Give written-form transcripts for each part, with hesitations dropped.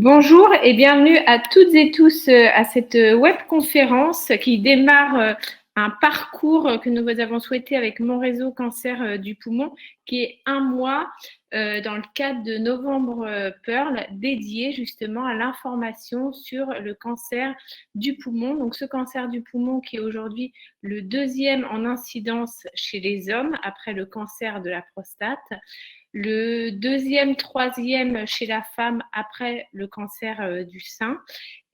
Bonjour et bienvenue à toutes et tous à cette webconférence qui démarre un parcours que nous avons souhaité avec mon réseau cancer du poumon, qui est un mois dans le cadre de Novembre Pearl, dédié justement à l'information sur le cancer du poumon. Donc ce cancer du poumon qui est aujourd'hui le deuxième en incidence chez les hommes après le cancer de la prostate. Le deuxième, troisième chez la femme après le cancer du sein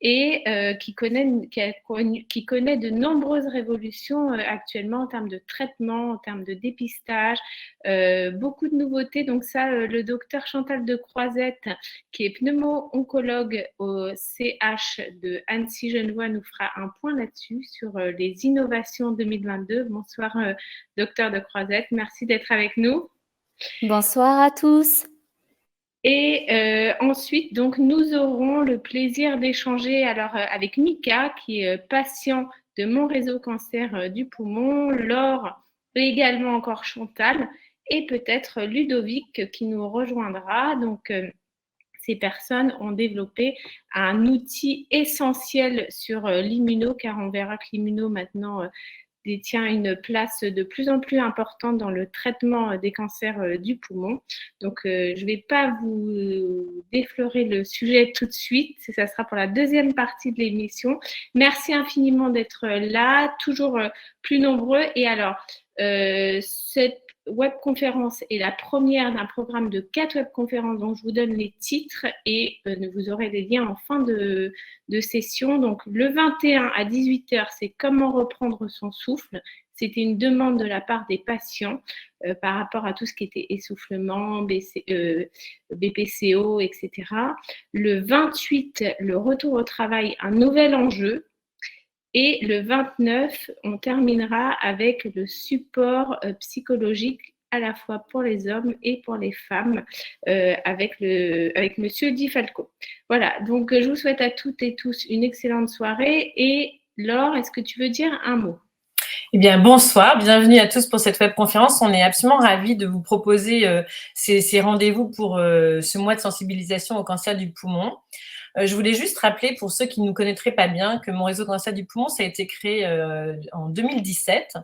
et qui connaît de nombreuses révolutions actuellement en termes de traitement, en termes de dépistage, beaucoup de nouveautés. Donc ça, le docteur Chantal de Croisette, qui est pneumo-oncologue au CH de Annecy-Genevois, nous fera un point là-dessus sur les innovations 2022. Bonsoir, docteur de Croisette, merci d'être avec nous. Bonsoir à tous. Et ensuite, donc, nous aurons le plaisir d'échanger avec Mika, qui est patient de mon réseau cancer du poumon, Laure et également encore Chantal, et peut-être Ludovic qui nous rejoindra. Donc, ces personnes ont développé un outil essentiel sur l'immuno, car on verra que l'immuno maintenant détient une place de plus en plus importante dans le traitement des cancers du poumon. Donc, je ne vais pas vous déflorer le sujet tout de suite. Ça sera pour la deuxième partie de l'émission. Merci infiniment d'être là, toujours plus nombreux. Et alors, cette webconférence est la première d'un programme de 4 webconférences dont je vous donne les titres et vous aurez les liens en fin de session. Donc, le 21 à 18h, c'est comment reprendre son souffle. C'était une demande de la part des patients par rapport à tout ce qui était essoufflement, BPCO, etc. Le 28, le retour au travail, un nouvel enjeu. Et le 29, on terminera avec le support psychologique à la fois pour les hommes et pour les femmes avec Monsieur Di Falco. Voilà, donc je vous souhaite à toutes et tous une excellente soirée. Et Laure, est-ce que tu veux dire un mot ? Eh bien, bonsoir, bienvenue à tous pour cette webconférence. On est absolument ravis de vous proposer ces rendez-vous pour ce mois de sensibilisation au cancer du poumon. Je voulais juste rappeler, pour ceux qui ne nous connaîtraient pas bien, que mon réseau cancer du poumon, ça a été créé en 2017,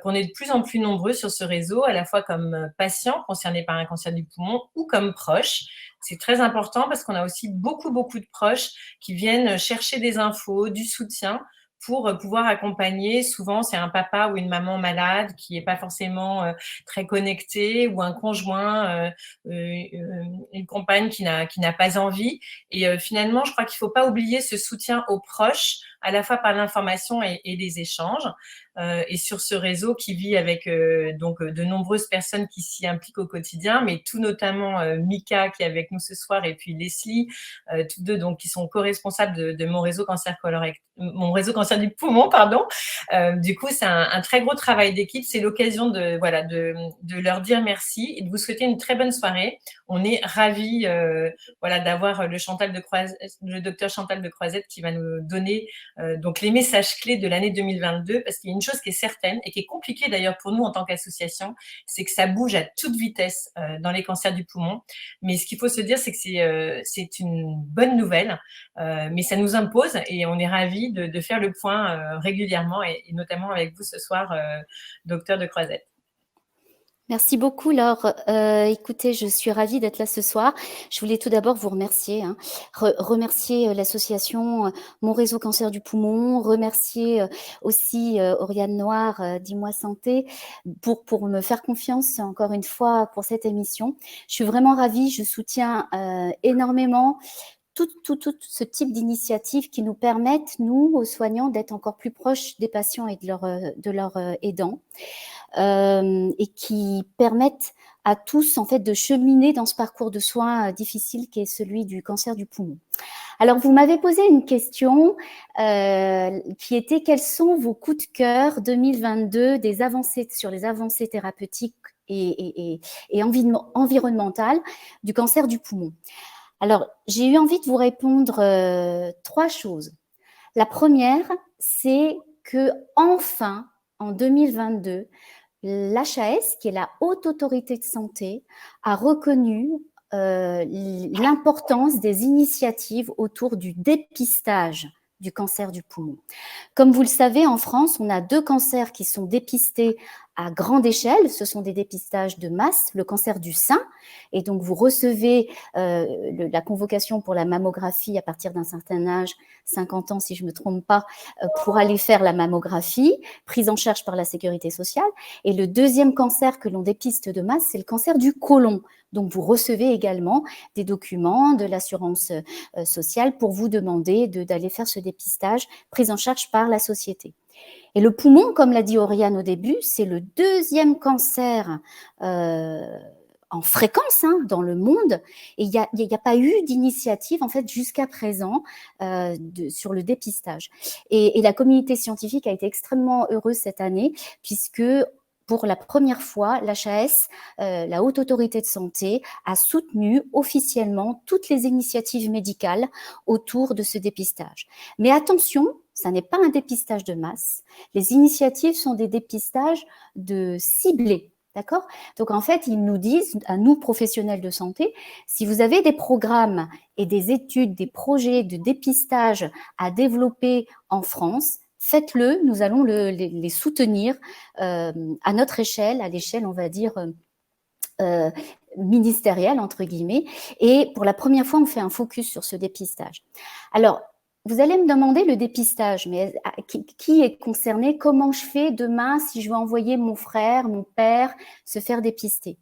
qu'on est de plus en plus nombreux sur ce réseau, à la fois comme patients concernés par un cancer du poumon ou comme proches. C'est très important parce qu'on a aussi beaucoup de proches qui viennent chercher des infos, du soutien, pour pouvoir accompagner. Souvent, c'est un papa ou une maman malade qui n'est pas forcément très connecté, ou un conjoint, une compagne qui n'a pas envie. Et finalement, je crois qu'il ne faut pas oublier ce soutien aux proches, à la fois par l'information et les échanges. Et sur ce réseau qui vit avec de nombreuses personnes qui s'y impliquent au quotidien, mais tout notamment Mika qui est avec nous ce soir, et puis Leslie, toutes deux donc qui sont co-responsables de mon réseau cancer du poumon, pardon. Du coup, c'est un très gros travail d'équipe. C'est l'occasion de leur dire merci et de vous souhaiter une très bonne soirée. On est ravis d'avoir le docteur Chantal de Croisette qui va nous donner donc les messages clés de l'année 2022, parce qu'il y a une chose qui est certaine et qui est compliquée d'ailleurs pour nous en tant qu'association, c'est que ça bouge à toute vitesse dans les cancers du poumon. Mais ce qu'il faut se dire, c'est que c'est une bonne nouvelle, mais ça nous impose et on est ravis de faire le point régulièrement et notamment avec vous ce soir, docteur de Croisette. Merci beaucoup, Laure. Écoutez, je suis ravie d'être là ce soir. Je voulais tout d'abord vous remercier, remercier l'association Mon Réseau Cancer du Poumon, remercier aussi Oriane Noir d'I-moi Santé pour me faire confiance encore une fois pour cette émission. Je suis vraiment ravie, je soutiens énormément tout ce type d'initiatives qui nous permettent, nous, aux soignants, d'être encore plus proches des patients et de leurs aidants. Et qui permettent à tous en fait de cheminer dans ce parcours de soins difficile qui est celui du cancer du poumon. Alors vous m'avez posé une question qui était: quels sont vos coups de cœur 2022 sur les avancées thérapeutiques et environnementales du cancer du poumon? Alors j'ai eu envie de vous répondre 3 choses. La première, c'est que enfin en 2022, l'HAS, qui est la Haute Autorité de Santé, a reconnu l'importance des initiatives autour du dépistage du cancer du poumon. Comme vous le savez, en France, on a 2 cancers qui sont dépistés à grande échelle. Ce sont des dépistages de masse, le cancer du sein. Et donc, vous recevez la convocation pour la mammographie à partir d'un certain âge, 50 ans si je ne me trompe pas, pour aller faire la mammographie, prise en charge par la sécurité sociale. Et le deuxième cancer que l'on dépiste de masse, c'est le cancer du côlon. Donc, vous recevez également des documents de l'assurance sociale pour vous demander d'aller faire ce dépistage pris en charge par la société. Et le poumon, comme l'a dit Oriane au début, c'est le deuxième cancer en fréquence dans le monde. Et il n'y a pas eu d'initiative, en fait, jusqu'à présent sur le dépistage. Et la communauté scientifique a été extrêmement heureuse cette année, puisque pour la première fois, l'HAS, la Haute Autorité de Santé, a soutenu officiellement toutes les initiatives médicales autour de ce dépistage. Mais attention, ça n'est pas un dépistage de masse. Les initiatives sont des dépistages ciblés. D'accord ? Donc, en fait, ils nous disent, à nous, professionnels de santé, si vous avez des programmes et des études, des projets de dépistage à développer en France, faites-le, nous allons les soutenir à notre échelle, à l'échelle, on va dire, ministérielle, entre guillemets. Et pour la première fois, on fait un focus sur ce dépistage. Alors, vous allez me demander le dépistage, mais qui est concerné? Comment je fais demain si je veux envoyer mon frère, mon père se faire dépister?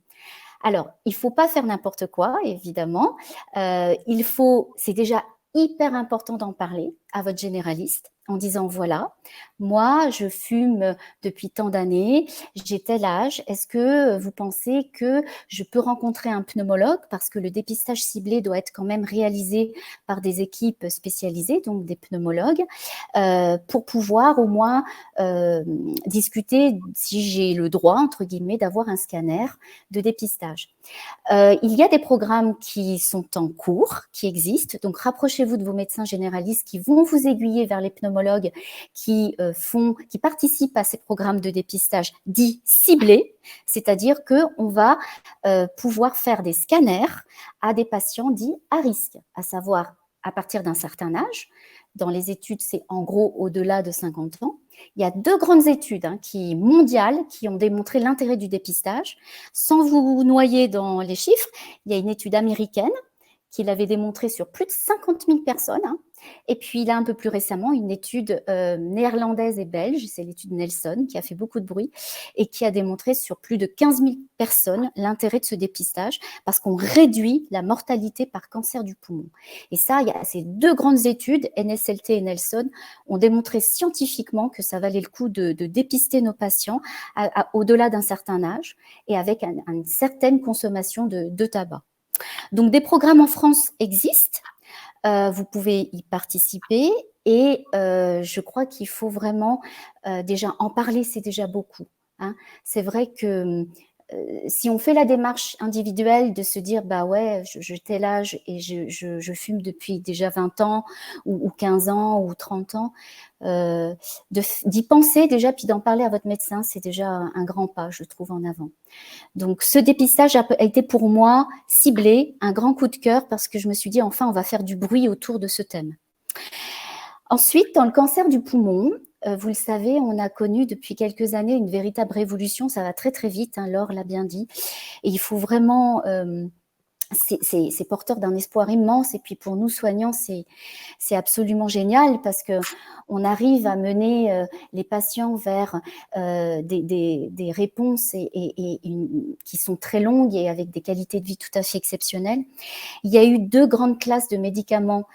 Alors, il ne faut pas faire n'importe quoi, évidemment. C'est déjà hyper important d'en parler à votre généraliste en disant, voilà, moi, je fume depuis tant d'années, j'ai tel âge, est-ce que vous pensez que je peux rencontrer un pneumologue, parce que le dépistage ciblé doit être quand même réalisé par des équipes spécialisées, donc des pneumologues, pour pouvoir au moins discuter si j'ai le droit, entre guillemets, d'avoir un scanner de dépistage. Il y a des programmes qui sont en cours, qui existent, donc rapprochez-vous de vos médecins généralistes qui vont vous aiguiller vers les pneumologues qui participent à ces programmes de dépistage dits ciblés, c'est-à-dire qu'on va pouvoir faire des scanners à des patients dits à risque, à savoir à partir d'un certain âge. Dans les études, c'est en gros au-delà de 50 ans. Il y a 2 grandes études mondiales qui ont démontré l'intérêt du dépistage. Sans vous noyer dans les chiffres, il y a une étude américaine qui l'avait démontré sur plus de 50 000 personnes. Et puis, là, un peu plus récemment, une étude néerlandaise et belge, c'est l'étude Nelson, qui a fait beaucoup de bruit et qui a démontré sur plus de 15 000 personnes l'intérêt de ce dépistage parce qu'on réduit la mortalité par cancer du poumon. Et ça, il y a ces 2 grandes études, NSLT et Nelson, ont démontré scientifiquement que ça valait le coup de dépister nos patients au-delà d'un certain âge et avec une certaine consommation de tabac. Donc, des programmes en France existent. Vous pouvez y participer et je crois qu'il faut vraiment déjà en parler, c'est déjà beaucoup. C'est vrai que si on fait la démarche individuelle de se dire bah ouais, j'ai tel âge et je fume depuis déjà 20 ans ou 15 ans ou 30 ans, d'y penser déjà puis d'en parler à votre médecin, c'est déjà un grand pas, je trouve, en avant. Donc ce dépistage a été pour moi ciblé, un grand coup de cœur parce que je me suis dit enfin on va faire du bruit autour de ce thème. Ensuite, dans le cancer du poumon, vous le savez, on a connu depuis quelques années une véritable révolution, ça va très très vite, Laure l'a bien dit, et il faut vraiment, c'est porteur d'un espoir immense, et puis pour nous soignants, c'est absolument génial parce qu'on arrive à mener les patients vers des réponses qui sont très longues et avec des qualités de vie tout à fait exceptionnelles. Il y a eu 2 grandes classes de médicaments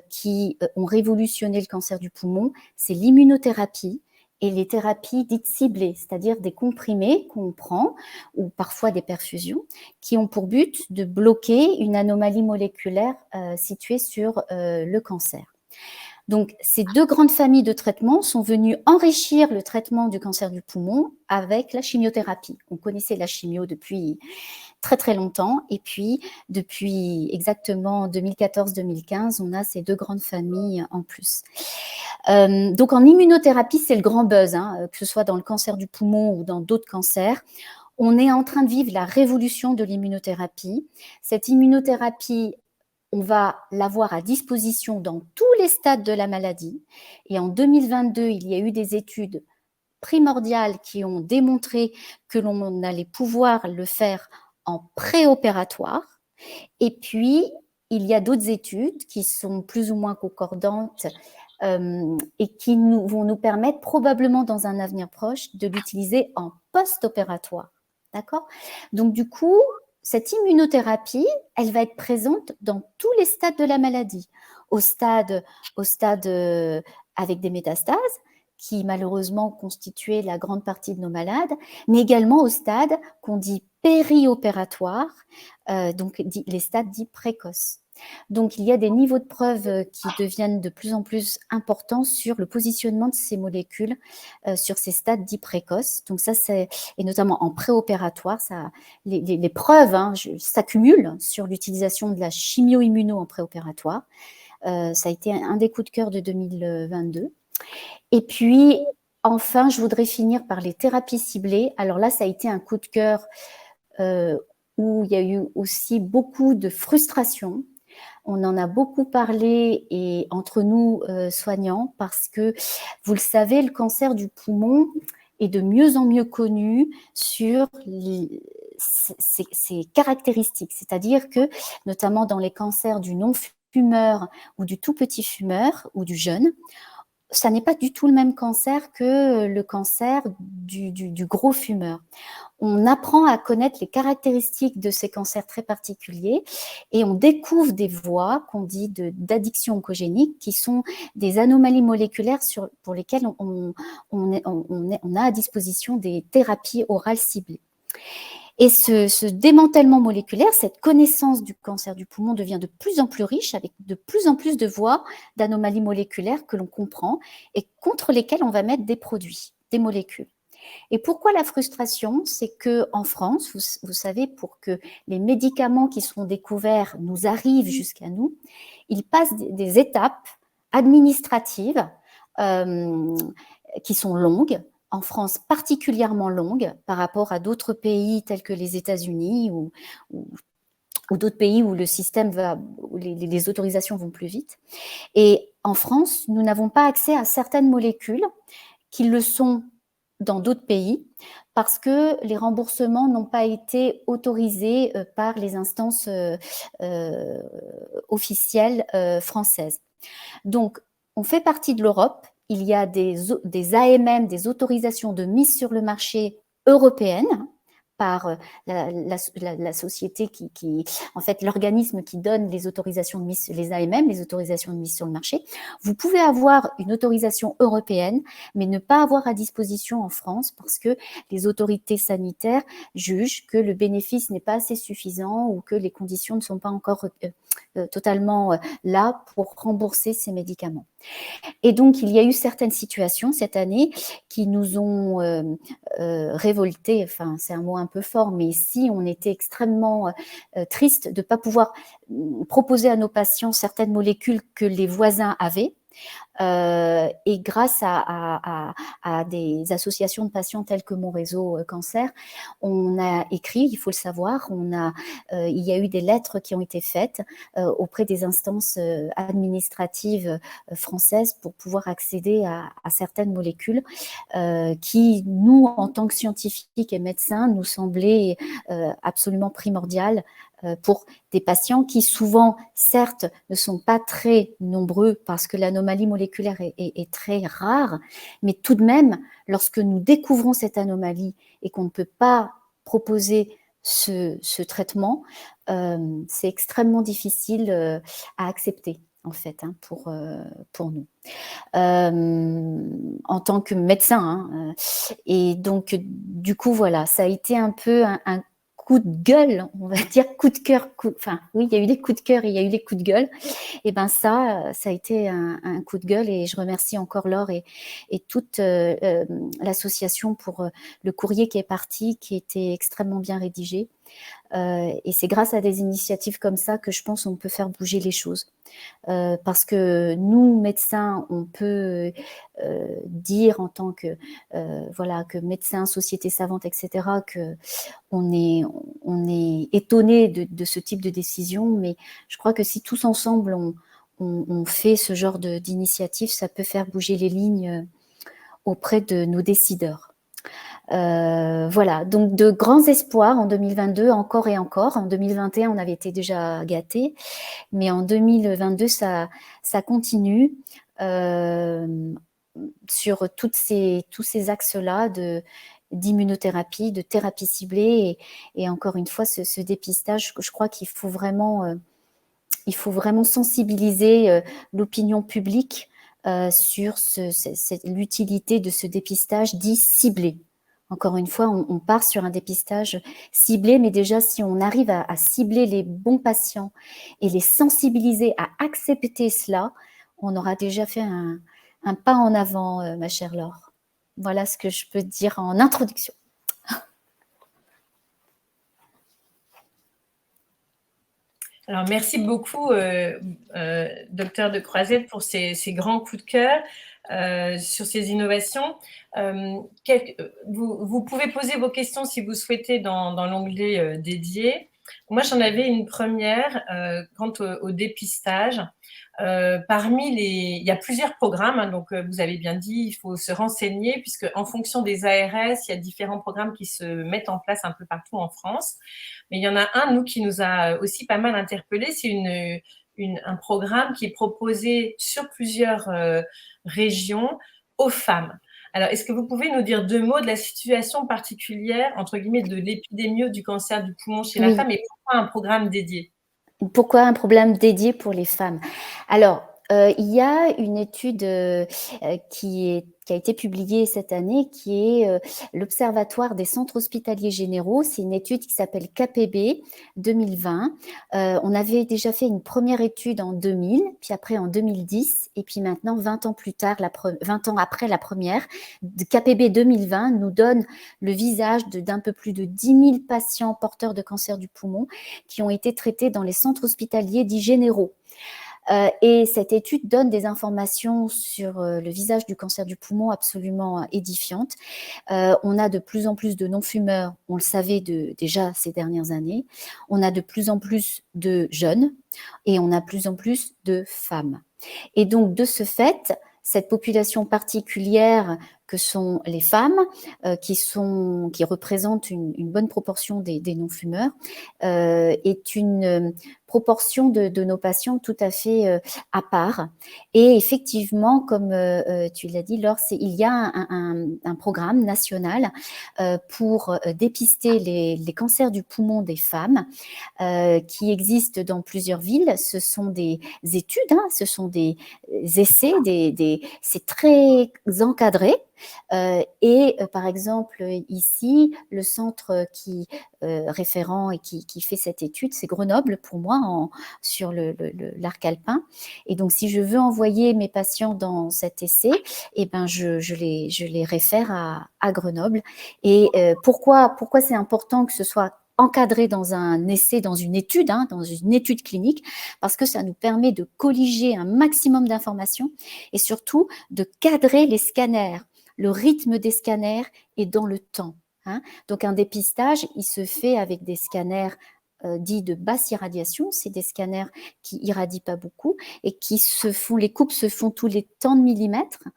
qui ont révolutionné le cancer du poumon, c'est l'immunothérapie et les thérapies dites ciblées, c'est-à-dire des comprimés qu'on prend ou parfois des perfusions qui ont pour but de bloquer une anomalie moléculaire située sur le cancer. Donc, ces 2 grandes familles de traitements sont venues enrichir le traitement du cancer du poumon avec la chimiothérapie. On connaissait la chimio depuis très très longtemps et puis depuis exactement 2014-2015, on a ces 2 grandes familles en plus. Donc en immunothérapie, c'est le grand buzz, que ce soit dans le cancer du poumon ou dans d'autres cancers. On est en train de vivre la révolution de l'immunothérapie. Cette immunothérapie, on va l'avoir à disposition dans tous les stades de la maladie. Et en 2022, il y a eu des études primordiales qui ont démontré que l'on allait pouvoir le faire en préopératoire. Et puis, il y a d'autres études qui sont plus ou moins concordantes et qui vont nous permettre probablement dans un avenir proche de l'utiliser en post-opératoire. D'accord? Donc, du coup, cette immunothérapie, elle va être présente dans tous les stades de la maladie. Au stade avec des métastases, qui malheureusement constituaient la grande partie de nos malades, mais également au stade qu'on dit périopératoire, donc les stades dits précoces. Donc, il y a des niveaux de preuve qui deviennent de plus en plus importants sur le positionnement de ces molécules sur ces stades dits précoces. Donc, ça, et notamment en préopératoire, les preuves s'accumulent sur l'utilisation de la chimio-immuno en préopératoire. Ça a été un des coups de cœur de 2022. Et puis, enfin, je voudrais finir par les thérapies ciblées. Alors là, ça a été un coup de cœur où il y a eu aussi beaucoup de frustration. On en a beaucoup parlé et entre nous soignants parce que, vous le savez, le cancer du poumon est de mieux en mieux connu sur ses caractéristiques. C'est-à-dire que, notamment dans les cancers du non-fumeur ou du tout petit fumeur ou du jeune, ça n'est pas du tout le même cancer que le cancer du gros fumeur. On apprend à connaître les caractéristiques de ces cancers très particuliers et on découvre des voies qu'on dit d'addiction oncogénique qui sont des anomalies moléculaires pour lesquelles on a à disposition des thérapies orales ciblées. Et ce démantèlement moléculaire, cette connaissance du cancer du poumon devient de plus en plus riche avec de plus en plus de voies d'anomalies moléculaires que l'on comprend et contre lesquelles on va mettre des produits, des molécules. Et pourquoi la frustration? C'est qu'en France, vous savez, pour que les médicaments qui sont découverts nous arrivent jusqu'à nous, ils passent des étapes administratives qui sont longues, en France particulièrement longues par rapport à d'autres pays tels que les États-Unis ou d'autres pays où le système où les autorisations vont plus vite. Et en France, nous n'avons pas accès à certaines molécules qui le sont dans d'autres pays parce que les remboursements n'ont pas été autorisés par les instances officielles françaises. Donc, on fait partie de l'Europe. Il y a des AMM, des autorisations de mise sur le marché européennes par la société en fait, l'organisme qui donne les autorisations de mise, les AMM, les autorisations de mise sur le marché. Vous pouvez avoir une autorisation européenne, mais ne pas avoir à disposition en France parce que les autorités sanitaires jugent que le bénéfice n'est pas assez suffisant ou que les conditions ne sont pas encore totalement là pour rembourser ces médicaments. Et donc, il y a eu certaines situations cette année qui nous ont révoltés, enfin, c'est un mot un peu fort, mais si on était extrêmement triste de ne pas pouvoir proposer à nos patients certaines molécules que les voisins avaient. Et grâce à des associations de patients telles que Mon Réseau Cancer, on a écrit, il faut le savoir, il y a eu des lettres qui ont été faites auprès des instances administratives françaises pour pouvoir accéder à certaines molécules qui, nous, en tant que scientifiques et médecins, nous semblaient absolument primordiales pour des patients qui souvent, certes, ne sont pas très nombreux parce que l'anomalie moléculaire est très rare, mais tout de même, lorsque nous découvrons cette anomalie et qu'on ne peut pas proposer ce traitement, c'est extrêmement difficile à accepter en fait, pour nous, en tant que médecin. Et donc, du coup, voilà, ça a été un peu un coup de gueule, on va dire coup de cœur, enfin oui, il y a eu des coups de cœur et il y a eu des coups de gueule. Et ben ça a été un coup de gueule et je remercie encore Laure et toute l'association pour le courrier qui est parti, qui était extrêmement bien rédigé. Et c'est grâce à des initiatives comme ça que je pense on peut faire bouger les choses. Parce que nous, médecins, on peut dire en tant que, voilà, que médecins, société savante, etc., qu'on est étonné de ce type de décision, mais je crois que si tous ensemble, on fait ce genre d'initiative, ça peut faire bouger les lignes auprès de nos décideurs. Voilà, donc de grands espoirs en 2022, encore et encore. En 2021, on avait été déjà gâtés, mais en 2022, ça continue sur tous ces axes-là d'immunothérapie, de thérapie ciblée, et encore une fois, ce dépistage, je crois qu'il faut vraiment sensibiliser l'opinion publique sur l'utilité de ce dépistage dit ciblé. Encore une fois, on part sur un dépistage ciblé, mais déjà, si on arrive à cibler les bons patients et les sensibiliser à accepter cela, on aura déjà fait un pas en avant, ma chère Laure. Voilà ce que je peux dire en introduction. Alors, merci beaucoup, docteur de Croisette, pour ces grands coups de cœur sur ces innovations. Vous pouvez poser vos questions si vous souhaitez dans l'onglet dédié. Moi, j'en avais une première quant au dépistage. Il y a plusieurs programmes, hein, donc vous avez bien dit, il faut se renseigner, puisque en fonction des ARS, il y a différents programmes qui se mettent en place un peu partout en France. Mais il y en a un, nous, qui nous a aussi pas mal interpellés, c'est un programme qui est proposé sur plusieurs régions aux femmes. Alors, est-ce que vous pouvez nous dire 2 mots de la situation particulière, entre guillemets, de l'épidémie du cancer du poumon chez la femme, et pourquoi un programme dédié? Pourquoi un problème dédié pour les femmes? Alors, il y a une étude qui a été publiée cette année, qui est l'Observatoire des centres hospitaliers généraux. C'est une étude qui s'appelle KPB 2020. On avait déjà fait une première étude en 2000, puis après en 2010, et puis maintenant, 20 ans plus tard, 20 ans après la première, KPB 2020 nous donne le visage d'un peu plus de 10 000 patients porteurs de cancer du poumon qui ont été traités dans les centres hospitaliers dits généraux. Et cette étude donne des informations sur le visage du cancer du poumon absolument édifiantes. On a de plus en plus de non-fumeurs, on le savait déjà ces dernières années. On a de plus en plus de jeunes et on a de plus en plus de femmes. Et donc, de ce fait, cette population particulière que sont les femmes, qui représentent une bonne proportion des non-fumeurs, est une proportion de nos patients tout à fait à part. Et effectivement, comme tu l'as dit, Laure, il y a un programme national pour dépister les cancers du poumon des femmes qui existe dans plusieurs villes. Ce sont des études, hein, ce sont des essais, c'est très encadré. Par exemple, ici, le centre référent et qui fait cette étude, c'est Grenoble, pour moi, sur l'arc alpin. Et donc, si je veux envoyer mes patients dans cet essai, eh ben, je les réfère à Grenoble. Et pourquoi c'est important que ce soit encadré dans un essai, dans une étude clinique, parce que ça nous permet de colliger un maximum d'informations et surtout de cadrer les scanners, le rythme des scanners et dans le temps. Donc un dépistage, il se fait avec des scanners dits de basse irradiation, c'est des scanners qui irradient pas beaucoup et les coupes se font tous les tant de millimètres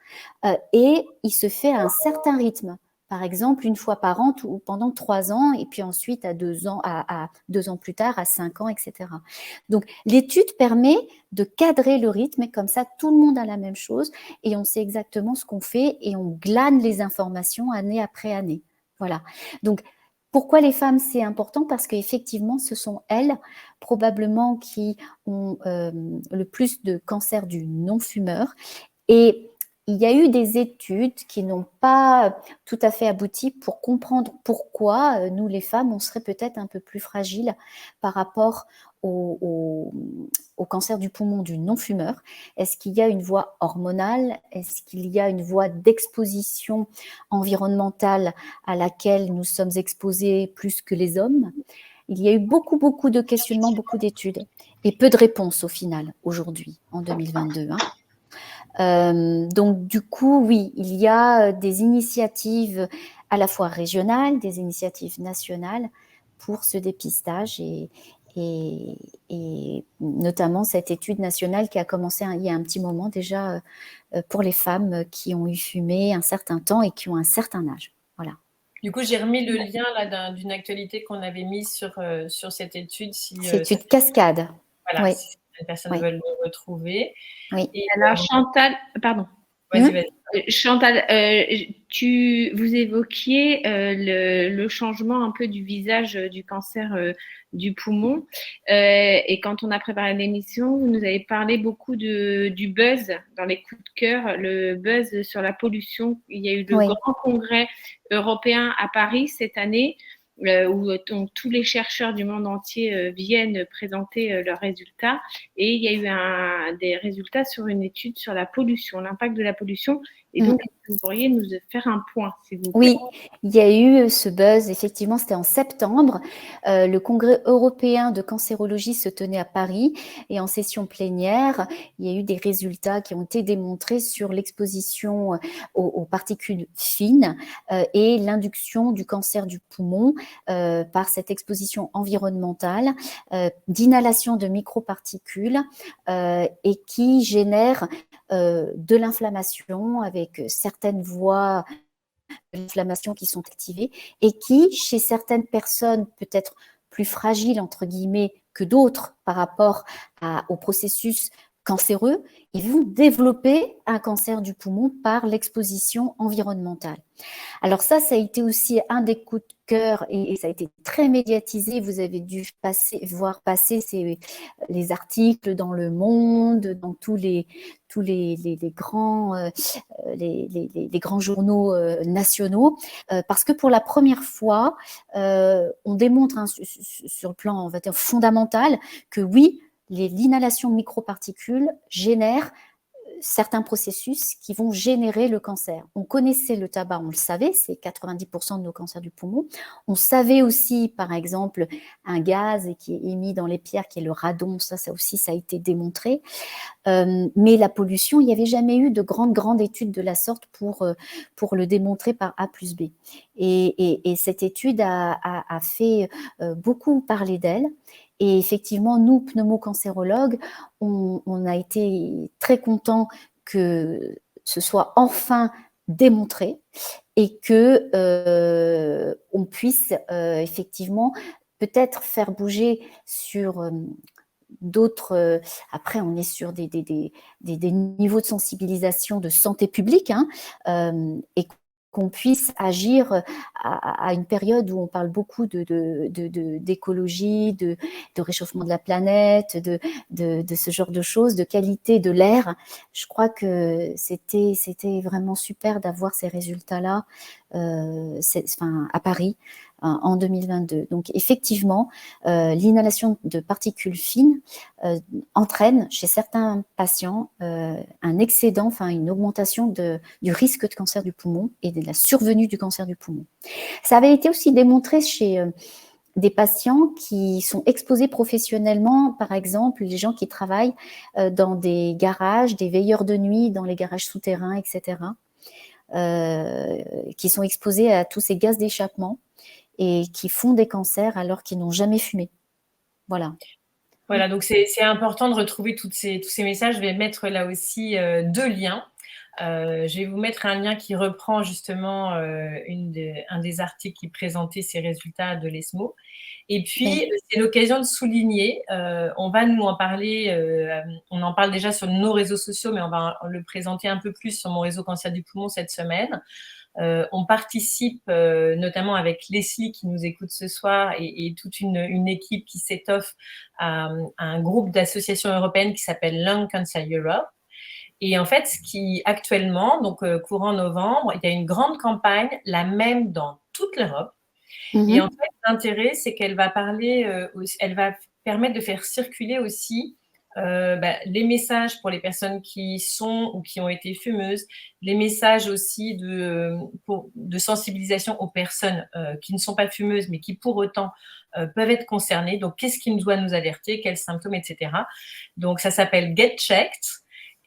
et il se fait à un certain rythme. Par exemple, une fois par an ou pendant 3 ans, et puis ensuite à 2 ans, à 2 ans plus tard, à 5 ans, etc. Donc, l'étude permet de cadrer le rythme, et comme ça, tout le monde a la même chose, et on sait exactement ce qu'on fait, et on glane les informations année après année. Voilà. Donc, pourquoi les femmes, c'est important? Parce qu'effectivement, ce sont elles, probablement, qui ont le plus de cancer du non-fumeur. Et il y a eu des études qui n'ont pas tout à fait abouti pour comprendre pourquoi nous, les femmes, on serait peut-être un peu plus fragiles par rapport au cancer du poumon du non-fumeur. Est-ce qu'il y a une voie hormonale? Est-ce qu'il y a une voie d'exposition environnementale à laquelle nous sommes exposés plus que les hommes? Il y a eu beaucoup de questionnements, beaucoup d'études. et peu de réponses au final, aujourd'hui, en 2022. Donc, du coup, oui, il y a des initiatives à la fois régionales, des initiatives nationales pour ce dépistage et notamment cette étude nationale qui a commencé il y a un petit moment déjà pour les femmes qui ont eu fumé un certain temps et qui ont un certain âge. Voilà. Du coup, j'ai remis le lien là d'une actualité qu'on avait mise sur cette étude. C'est une cascade. Voilà, Oui. si certaines personnes veulent le retrouver. Oui. Et alors, Chantal, pardon. Vas-y. Chantal, vous évoquiez le changement un peu du visage du cancer du poumon. Et quand on a préparé l'émission, vous nous avez parlé beaucoup du buzz dans les coups de cœur, le buzz sur la pollution. Il y a eu le grand congrès européen à Paris cette année, où donc, tous les chercheurs du monde entier viennent présenter leurs résultats. Et il y a eu des résultats sur une étude sur la pollution, l'impact de la pollution. Et donc, vous pourriez nous faire un point, s'il vous plaît? Oui, il y a eu ce buzz, effectivement, c'était en septembre. Le congrès européen de cancérologie se tenait à Paris et en session plénière, il y a eu des résultats qui ont été démontrés sur l'exposition aux particules fines et l'induction du cancer du poumon par cette exposition environnementale d'inhalation de microparticules et qui génère de l'inflammation avec certaines voies de l'inflammation qui sont activées et qui, chez certaines personnes peut-être plus fragiles, entre guillemets, que d'autres par rapport au processus cancéreux, ils vont développer un cancer du poumon par l'exposition environnementale. Alors ça a été aussi un des coups de cœur et ça a été très médiatisé. Vous avez dû voir passer les articles dans Le Monde, dans tous les grands journaux nationaux, parce que pour la première fois, on démontre sur le plan, on va dire, fondamental que oui, l'inhalation de microparticules génère certains processus qui vont générer le cancer. On connaissait le tabac, on le savait, c'est 90% de nos cancers du poumon. On savait aussi, par exemple, un gaz qui est émis dans les pierres, qui est le radon, ça aussi, ça a été démontré. Mais la pollution, il n'y avait jamais eu de grande étude de la sorte pour le démontrer par A plus B. Et cette étude a fait beaucoup parler d'elle. Et effectivement, nous, pneumocancérologues, on a été très contents que ce soit enfin démontré et que on puisse effectivement peut-être faire bouger sur d'autres. Après, on est sur des niveaux de sensibilisation de santé publique et qu'on puisse agir à une période où on parle beaucoup d'écologie, de réchauffement de la planète, de ce genre de choses, de qualité de l'air. Je crois que c'était vraiment super d'avoir ces résultats-là à Paris en 2022. Donc effectivement, l'inhalation de particules fines entraîne chez certains patients un excédent, une augmentation du risque de cancer du poumon et de la survenue du cancer du poumon. Ça avait été aussi démontré chez des patients qui sont exposés professionnellement, par exemple, les gens qui travaillent dans des garages, des veilleurs de nuit dans les garages souterrains, etc., qui sont exposés à tous ces gaz d'échappement et qui font des cancers alors qu'ils n'ont jamais fumé. Voilà. Voilà, donc c'est important de retrouver tous ces messages. Je vais mettre là aussi 2 liens. Je vais vous mettre un lien qui reprend justement un des articles qui présentait ces résultats de l'ESMO. Et puis, c'est l'occasion de souligner, on va nous en parler, on en parle déjà sur nos réseaux sociaux, mais on va le présenter un peu plus sur mon réseau cancer du poumon cette semaine. On participe notamment avec Leslie qui nous écoute ce soir et toute une équipe qui s'étoffe à un groupe d'associations européennes qui s'appelle Lung Cancer Europe. Et en fait, actuellement, donc courant novembre, il y a une grande campagne, la même dans toute l'Europe. Et en fait, l'intérêt, c'est qu'elle va elle va permettre de faire circuler aussi les messages pour les personnes qui sont ou qui ont été fumeuses, les messages aussi de sensibilisation aux personnes qui ne sont pas fumeuses, mais qui pour autant peuvent être concernées. Donc, qu'est-ce qui doit nous alerter, quels symptômes, etc. Donc, ça s'appelle Get Checked.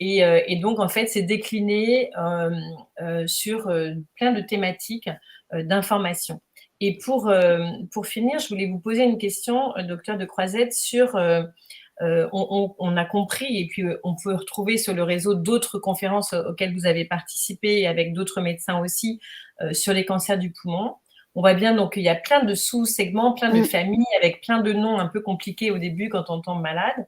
Et donc, en fait, c'est décliné sur plein de thématiques d'information. Et pour finir, je voulais vous poser une question, docteur de Croisette, sur on a compris, et puis on peut retrouver sur le réseau d'autres conférences auxquelles vous avez participé, avec d'autres médecins aussi, sur les cancers du poumon. On voit bien donc qu'il y a plein de sous-segments, plein de familles, avec plein de noms un peu compliqués au début quand on tombe malade.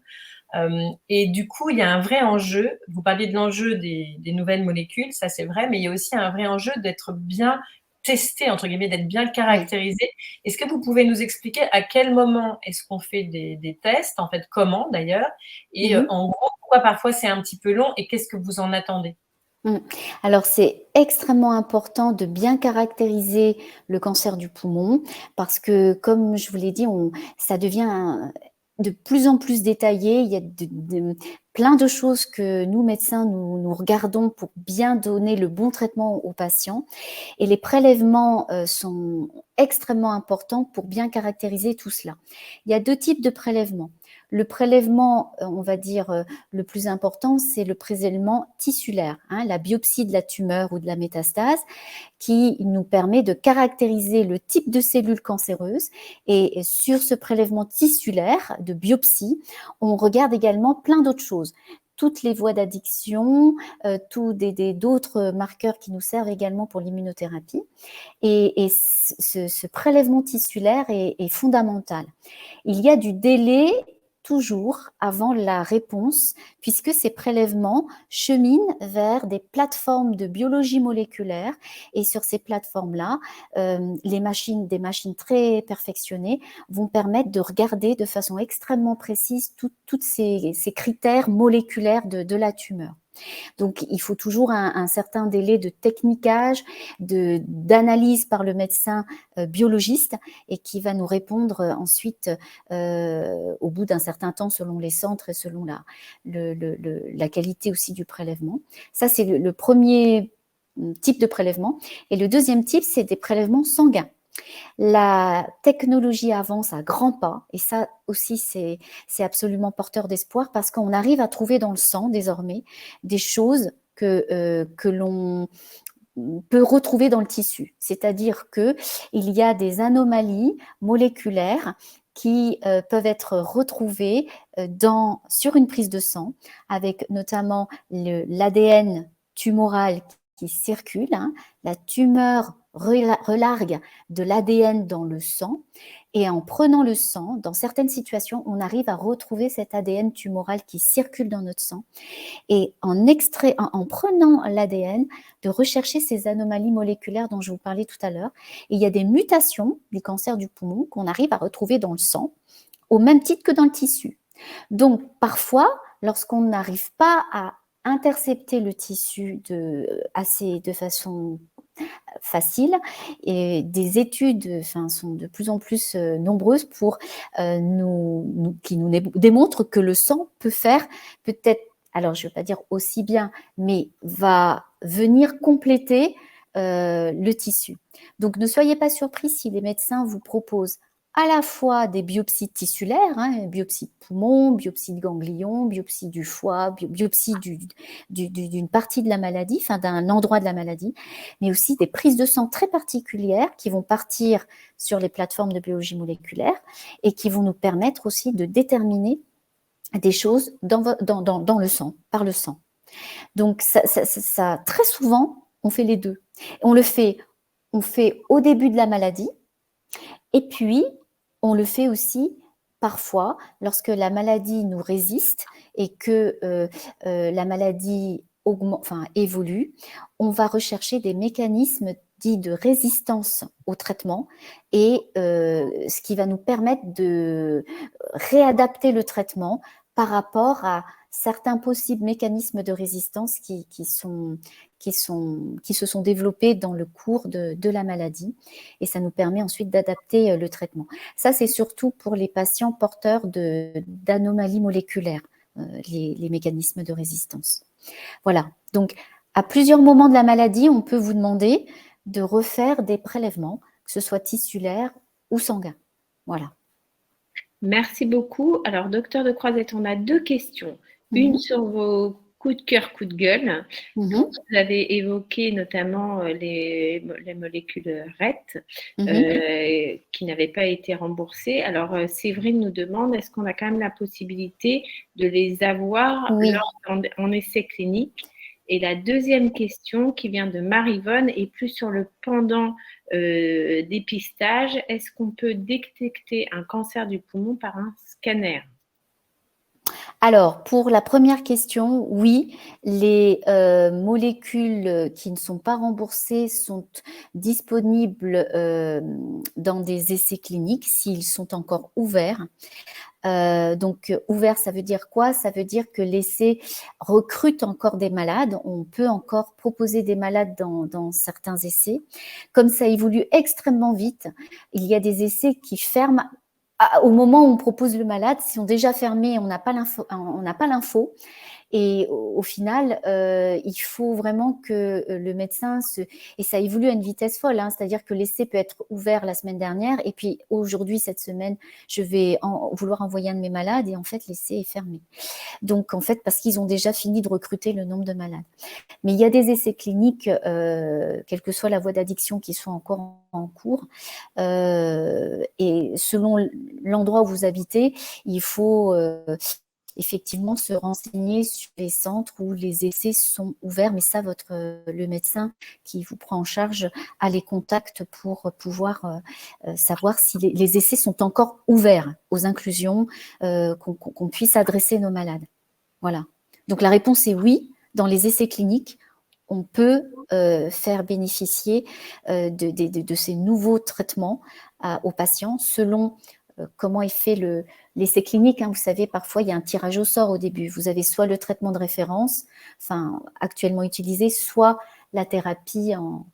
Et du coup, il y a un vrai enjeu. Vous parliez de l'enjeu des nouvelles molécules, ça c'est vrai, mais il y a aussi un vrai enjeu d'être bien testé, entre guillemets, d'être bien caractérisé. Est-ce que vous pouvez nous expliquer à quel moment est-ce qu'on fait des tests, en fait, comment d'ailleurs, et en gros, pourquoi parfois c'est un petit peu long et qu'est-ce que vous en attendez? Alors, c'est extrêmement important de bien caractériser le cancer du poumon parce que, comme je vous l'ai dit, ça devient de plus en plus détaillé. Il y a plein de choses que nous, médecins, nous regardons pour bien donner le bon traitement aux patients. Et les prélèvements sont extrêmement importants pour bien caractériser tout cela. Il y a deux types de prélèvements. Le prélèvement, on va dire, le plus important, c'est le prélèvement tissulaire, la biopsie de la tumeur ou de la métastase, qui nous permet de caractériser le type de cellules cancéreuses. Et sur ce prélèvement tissulaire de biopsie, on regarde également plein d'autres choses. Toutes les voies d'addiction, d'autres marqueurs qui nous servent également pour l'immunothérapie. Et ce prélèvement tissulaire est fondamental. Il y a du délai toujours avant la réponse, puisque ces prélèvements cheminent vers des plateformes de biologie moléculaire. Et sur ces plateformes-là, des machines très perfectionnées vont permettre de regarder de façon extrêmement précise tous ces critères moléculaires de la tumeur. Donc, il faut toujours un certain délai de technicage, d'analyse par le médecin biologiste et qui va nous répondre ensuite au bout d'un certain temps selon les centres et selon la qualité aussi du prélèvement. Ça, c'est le premier type de prélèvement. Et le deuxième type, c'est des prélèvements sanguins. La technologie avance à grands pas et ça aussi c'est absolument porteur d'espoir parce qu'on arrive à trouver dans le sang désormais des choses que l'on peut retrouver dans le tissu. C'est-à-dire qu'il y a des anomalies moléculaires qui peuvent être retrouvées sur une prise de sang avec notamment l'ADN tumoral qui circule. La tumeur relargue de l'ADN dans le sang et en prenant le sang, dans certaines situations, on arrive à retrouver cet ADN tumoral qui circule dans notre sang et en prenant l'ADN, de rechercher ces anomalies moléculaires dont je vous parlais tout à l'heure. Et il y a des mutations du cancer du poumon qu'on arrive à retrouver dans le sang, au même titre que dans le tissu. Donc, parfois, lorsqu'on n'arrive pas à intercepter le tissu de façon facile, et des études sont de plus en plus nombreuses qui nous démontrent que le sang peut faire peut-être, alors je ne veux pas dire aussi bien, mais va venir compléter le tissu. Donc ne soyez pas surpris si les médecins vous proposent à la fois des biopsies tissulaires, biopsie de poumon, biopsie de ganglion, biopsie du foie, biopsie d'une partie de la maladie, d'un endroit de la maladie, mais aussi des prises de sang très particulières qui vont partir sur les plateformes de biologie moléculaire et qui vont nous permettre aussi de déterminer des choses dans le sang, par le sang. Donc ça, très souvent, on fait les deux. On fait au début de la maladie, et puis, on le fait aussi parfois lorsque la maladie nous résiste et que la maladie évolue, on va rechercher des mécanismes dits de résistance au traitement et ce qui va nous permettre de réadapter le traitement par rapport à certains possibles mécanismes de résistance qui se sont développés dans le cours de la maladie et ça nous permet ensuite d'adapter le traitement. Ça, c'est surtout pour les patients porteurs d'anomalies moléculaires. les mécanismes de résistance. Voilà, donc à plusieurs moments de la maladie, on peut vous demander de refaire des prélèvements, que ce soit tissulaires ou sanguins. Voilà. Merci beaucoup. Alors, docteur de Croisette, on a 2 questions. Une sur vos coups de cœur, coups de gueule. Donc, vous avez évoqué notamment les molécules RET qui n'avaient pas été remboursées. Alors, Séverine nous demande, est-ce qu'on a quand même la possibilité de les avoir en essai clinique? Et la deuxième question qui vient de Marivonne est plus sur le pendant dépistage. Est-ce qu'on peut détecter un cancer du poumon par un scanner? Alors, pour la première question, oui, les molécules qui ne sont pas remboursées sont disponibles dans des essais cliniques s'ils sont encore ouverts. Donc, ouvert, ça veut dire quoi? Ça veut dire que l'essai recrute encore des malades. On peut encore proposer des malades dans certains essais. Comme ça évolue extrêmement vite, il y a des essais qui ferment au moment où on propose le malade. Si on est déjà fermé, on n'a pas l'info. Et au final, il faut vraiment que le médecin et ça évolue à une vitesse folle, hein, c'est-à-dire que l'essai peut être ouvert la semaine dernière et puis aujourd'hui, cette semaine, je vais vouloir envoyer un de mes malades et en fait, l'essai est fermé. Donc, en fait, parce qu'ils ont déjà fini de recruter le nombre de malades. Mais il y a des essais cliniques, quelle que soit la voie d'addiction, qui sont encore en cours. Et selon l'endroit où vous habitez, il faut effectivement se renseigner sur les centres où les essais sont ouverts, mais ça, le médecin qui vous prend en charge a les contacts pour pouvoir savoir si les essais sont encore ouverts aux inclusions, qu'on puisse adresser nos malades. Voilà. Donc la réponse est oui. Dans les essais cliniques, on peut faire bénéficier de ces nouveaux traitements aux patients selon comment est fait l'essai clinique. Hein. Vous savez, parfois, il y a un tirage au sort au début. Vous avez soit le traitement de référence, actuellement utilisé, soit la thérapie en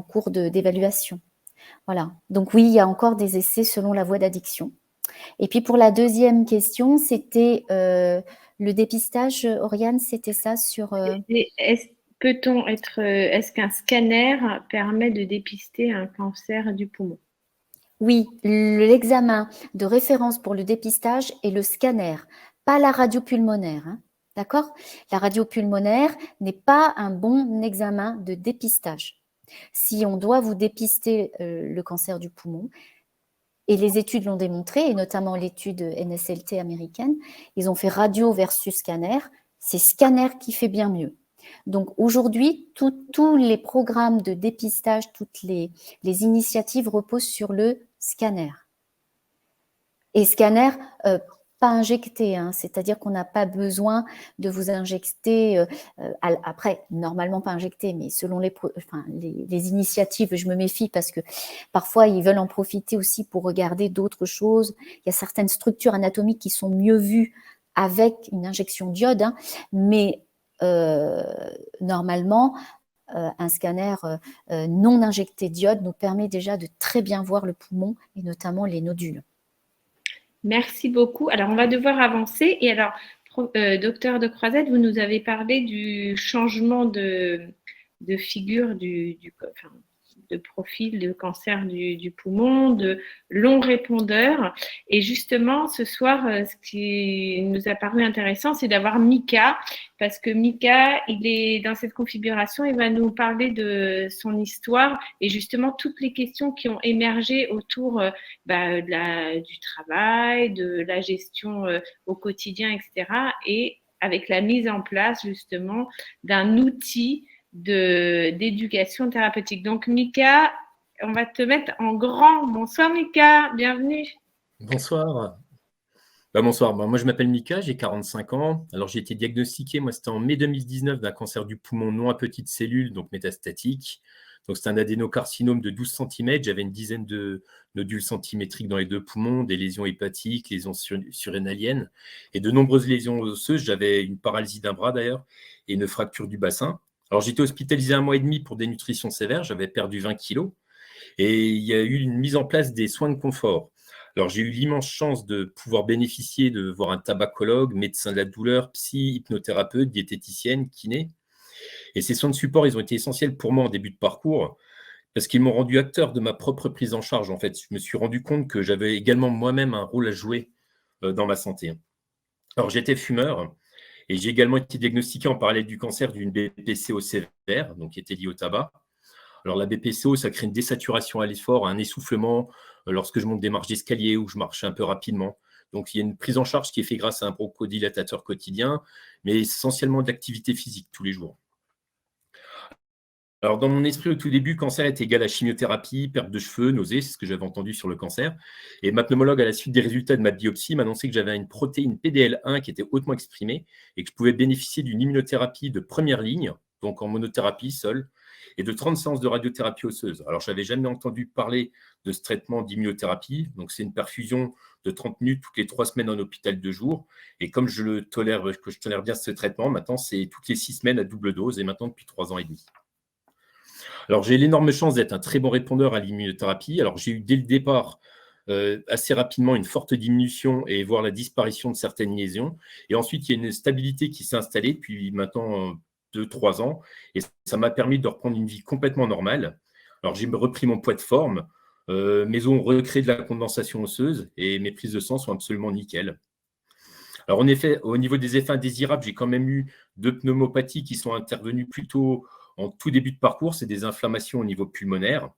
cours d'évaluation. Voilà. Donc oui, il y a encore des essais selon la voie d'addiction. Et puis pour la deuxième question, c'était le dépistage, Oriane, c'était ça sur… Est-ce qu'un scanner permet de dépister un cancer du poumon? Oui, l'examen de référence pour le dépistage est le scanner, pas la radio pulmonaire. Hein, d'accord? La radio pulmonaire n'est pas un bon examen de dépistage. Si on doit vous dépister le cancer du poumon, et les études l'ont démontré, et notamment l'étude NSLT américaine, ils ont fait radio versus scanner, c'est scanner qui fait bien mieux. Donc aujourd'hui, tous les programmes de dépistage, toutes les initiatives reposent sur le scanner. Et scanner, pas injecté, hein, c'est-à-dire qu'on n'a pas besoin de vous injecter, après, normalement pas injecté, mais selon les initiatives, je me méfie parce que parfois ils veulent en profiter aussi pour regarder d'autres choses. Il y a certaines structures anatomiques qui sont mieux vues avec une injection d'iode, hein, mais normalement, un scanner non injecté d'iode nous permet déjà de très bien voir le poumon et notamment les nodules. Merci beaucoup. Alors, on va devoir avancer. Et alors, docteur de Croisette, vous nous avez parlé du changement de figure de profil de cancer du poumon, de long répondeur. Et justement, ce soir, ce qui nous a paru intéressant, c'est d'avoir Mika, parce que Mika, il est dans cette configuration, il va nous parler de son histoire et justement toutes les questions qui ont émergé autour du travail, de la gestion au quotidien, etc. Et avec la mise en place justement d'un outil d'éducation thérapeutique. Donc, Mika, on va te mettre en grand. Bonsoir, Mika, bienvenue. Bonsoir. Bonsoir, moi je m'appelle Mika, j'ai 45 ans. Alors j'ai été diagnostiqué, moi c'était en mai 2019, d'un cancer du poumon non à petites cellules, donc métastatique. Donc c'est un adénocarcinome de 12 cm, j'avais une dizaine de nodules centimétriques dans les 2 poumons, des lésions hépatiques, lésions surrénaliennes et de nombreuses lésions osseuses. J'avais une paralysie d'un bras d'ailleurs et une fracture du bassin. Alors j'étais hospitalisé 1 mois et demi pour dénutrition sévère, j'avais perdu 20 kilos et il y a eu une mise en place des soins de confort. Alors, j'ai eu l'immense chance de pouvoir bénéficier de voir un tabacologue, médecin de la douleur, psy, hypnothérapeute, diététicienne, kiné. Et ces soins de support, ils ont été essentiels pour moi en début de parcours parce qu'ils m'ont rendu acteur de ma propre prise en charge. En fait, je me suis rendu compte que j'avais également moi-même un rôle à jouer dans ma santé. Alors, j'étais fumeur et j'ai également été diagnostiqué en parallèle du cancer d'une BPCO sévère, donc qui était liée au tabac. Alors, la BPCO, ça crée une désaturation à l'effort, un essoufflement lorsque je monte des marches d'escalier ou je marche un peu rapidement. Donc, il y a une prise en charge qui est faite grâce à un bronchodilatateur quotidien, mais essentiellement de l'activité physique tous les jours. Alors, dans mon esprit, au tout début, cancer est égal à chimiothérapie, perte de cheveux, nausées, c'est ce que j'avais entendu sur le cancer. Et ma pneumologue, à la suite des résultats de ma biopsie, m'a annoncé que j'avais une protéine PDL1 qui était hautement exprimée et que je pouvais bénéficier d'une immunothérapie de première ligne, donc en monothérapie seule, et de 30 séances de radiothérapie osseuse. Alors, je n'avais jamais entendu parler de ce traitement d'immunothérapie. Donc, c'est une perfusion de 30 minutes toutes les 3 semaines en hôpital de jour. Et comme je tolère bien ce traitement, maintenant, c'est toutes les 6 semaines à double dose et maintenant depuis 3 ans et demi. Alors, j'ai l'énorme chance d'être un très bon répondeur à l'immunothérapie. Alors, j'ai eu dès le départ assez rapidement une forte diminution et voire la disparition de certaines lésions. Et ensuite, il y a une stabilité qui s'est installée depuis maintenant 2-3 ans. Et ça m'a permis de reprendre une vie complètement normale. Alors, j'ai repris mon poids de forme. Mes os ont recréé de la condensation osseuse et mes prises de sang sont absolument nickel. Alors, en effet, au niveau des effets indésirables, j'ai quand même eu 2 pneumopathies qui sont intervenues plutôt en tout début de parcours, c'est des inflammations au niveau pulmonaire.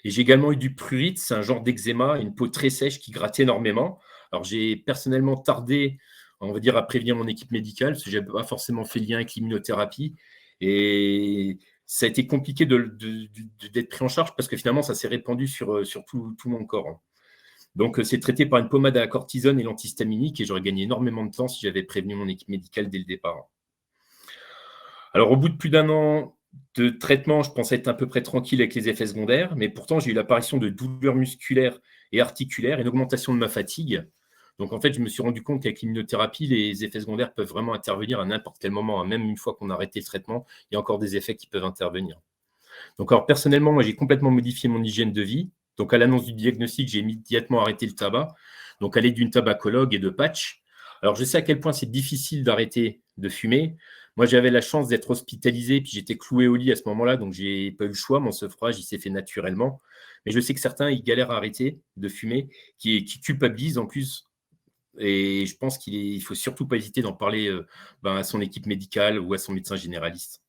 Et j'ai également eu du prurite, c'est un genre d'eczéma, une peau très sèche qui gratte énormément. Alors, j'ai personnellement tardé, on va dire, à prévenir mon équipe médicale, parce que je n'avais pas forcément fait lien avec l'immunothérapie. Et ça a été compliqué d'être pris en charge parce que finalement, ça s'est répandu sur tout mon corps. Donc, c'est traité par une pommade à la cortisone et l'antihistaminique et j'aurais gagné énormément de temps si j'avais prévenu mon équipe médicale dès le départ. Alors, au bout de plus d'1 an de traitement, je pensais être à peu près tranquille avec les effets secondaires, mais pourtant, j'ai eu l'apparition de douleurs musculaires et articulaires, une augmentation de ma fatigue. Donc, en fait, je me suis rendu compte qu'avec l'immunothérapie, les effets secondaires peuvent vraiment intervenir à n'importe quel moment. Même une fois qu'on a arrêté le traitement, il y a encore des effets qui peuvent intervenir. Donc, alors, personnellement, moi, j'ai complètement modifié mon hygiène de vie. Donc, à l'annonce du diagnostic, j'ai immédiatement arrêté le tabac, donc à l'aide d'une tabacologue et de patchs. Alors, je sais à quel point c'est difficile d'arrêter de fumer. Moi, j'avais la chance d'être hospitalisé, puis j'étais cloué au lit à ce moment-là, donc je n'ai pas eu le choix. Mon sevrage, il s'est fait naturellement. Mais je sais que certains, ils galèrent à arrêter de fumer, qui culpabilisent en plus. Et je pense qu'il ne faut surtout pas hésiter d'en parler à son équipe médicale ou à son médecin généraliste.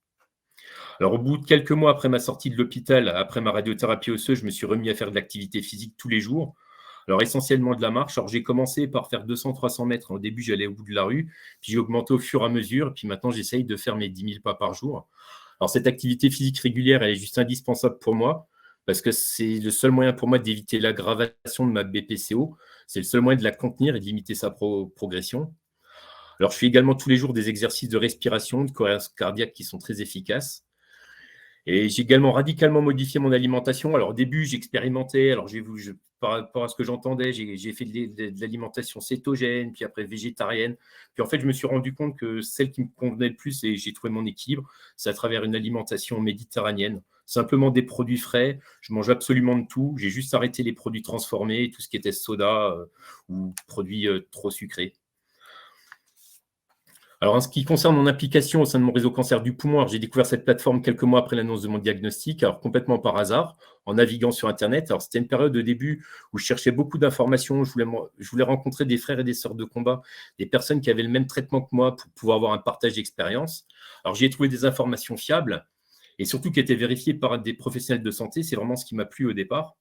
Alors, au bout de quelques mois après ma sortie de l'hôpital, après ma radiothérapie osseuse, je me suis remis à faire de l'activité physique tous les jours. Alors, essentiellement de la marche. Alors, j'ai commencé par faire 200-300 mètres. Au début, j'allais au bout de la rue. Puis, j'ai augmenté au fur et à mesure. Et puis, maintenant, j'essaye de faire mes 10 000 pas par jour. Alors, cette activité physique régulière, elle est juste indispensable pour moi parce que c'est le seul moyen pour moi d'éviter l'aggravation de ma BPCO. C'est le seul moyen de la contenir et de limiter sa progression. Alors, je fais également tous les jours des exercices de respiration, de cohérence cardiaque qui sont très efficaces. Et j'ai également radicalement modifié mon alimentation. Alors, au début, j'expérimentais. Alors, par rapport à ce que j'entendais, j'ai fait de l'alimentation cétogène, puis après végétarienne. Puis, en fait, je me suis rendu compte que celle qui me convenait le plus, et j'ai trouvé mon équilibre, c'est à travers une alimentation méditerranéenne. Simplement des produits frais. Je mange absolument de tout. J'ai juste arrêté les produits transformés, tout ce qui était soda ou produits trop sucrés. Alors, en ce qui concerne mon implication au sein de mon réseau cancer du poumon, j'ai découvert cette plateforme quelques mois après l'annonce de mon diagnostic, alors complètement par hasard, en naviguant sur Internet. Alors, c'était une période de début où je cherchais beaucoup d'informations. Je voulais rencontrer des frères et des sœurs de combat, des personnes qui avaient le même traitement que moi pour pouvoir avoir un partage d'expérience. Alors, j'ai trouvé des informations fiables et surtout qui étaient vérifiées par des professionnels de santé. C'est vraiment ce qui m'a plu au départ.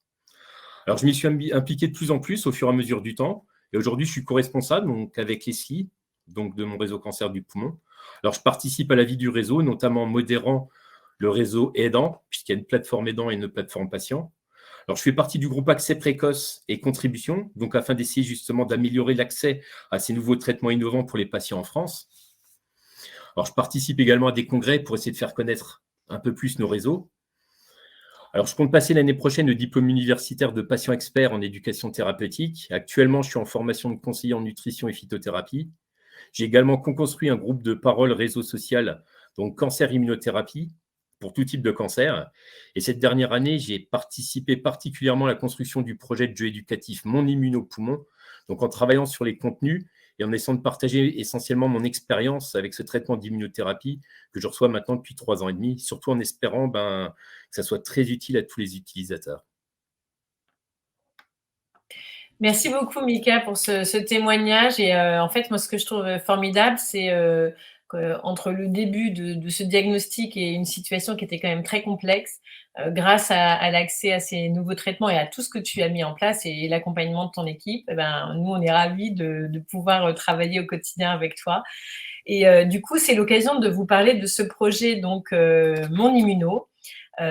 Alors, je m'y suis impliqué de plus en plus au fur et à mesure du temps. Et aujourd'hui, je suis co-responsable donc avec Leslie, donc de mon réseau cancer du poumon. Alors, je participe à la vie du réseau, notamment en modérant le réseau aidant, puisqu'il y a une plateforme aidant et une plateforme patient. Alors, je fais partie du groupe Accès précoce et contribution, donc afin d'essayer justement d'améliorer l'accès à ces nouveaux traitements innovants pour les patients en France. Alors, je participe également à des congrès pour essayer de faire connaître un peu plus nos réseaux. Alors, je compte passer l'année prochaine le diplôme universitaire de patient expert en éducation thérapeutique. Actuellement, je suis en formation de conseiller en nutrition et phytothérapie. J'ai également co-construit un groupe de parole réseau social, donc cancer immunothérapie, pour tout type de cancer. Et cette dernière année, j'ai participé particulièrement à la construction du projet de jeu éducatif Mon Immunopoumon, donc en travaillant sur les contenus et en essayant de partager essentiellement mon expérience avec ce traitement d'immunothérapie que je reçois maintenant depuis 3 ans et demi, surtout en espérant que ça soit très utile à tous les utilisateurs. Merci beaucoup, Mika, pour ce témoignage. Et en fait, moi, ce que je trouve formidable, c'est qu'entre le début de ce diagnostic et une situation qui était quand même très complexe, grâce à l'accès à ces nouveaux traitements et à tout ce que tu as mis en place et l'accompagnement de ton équipe, nous, on est ravis de pouvoir travailler au quotidien avec toi. Et du coup, c'est l'occasion de vous parler de ce projet, donc Mon Immuno. En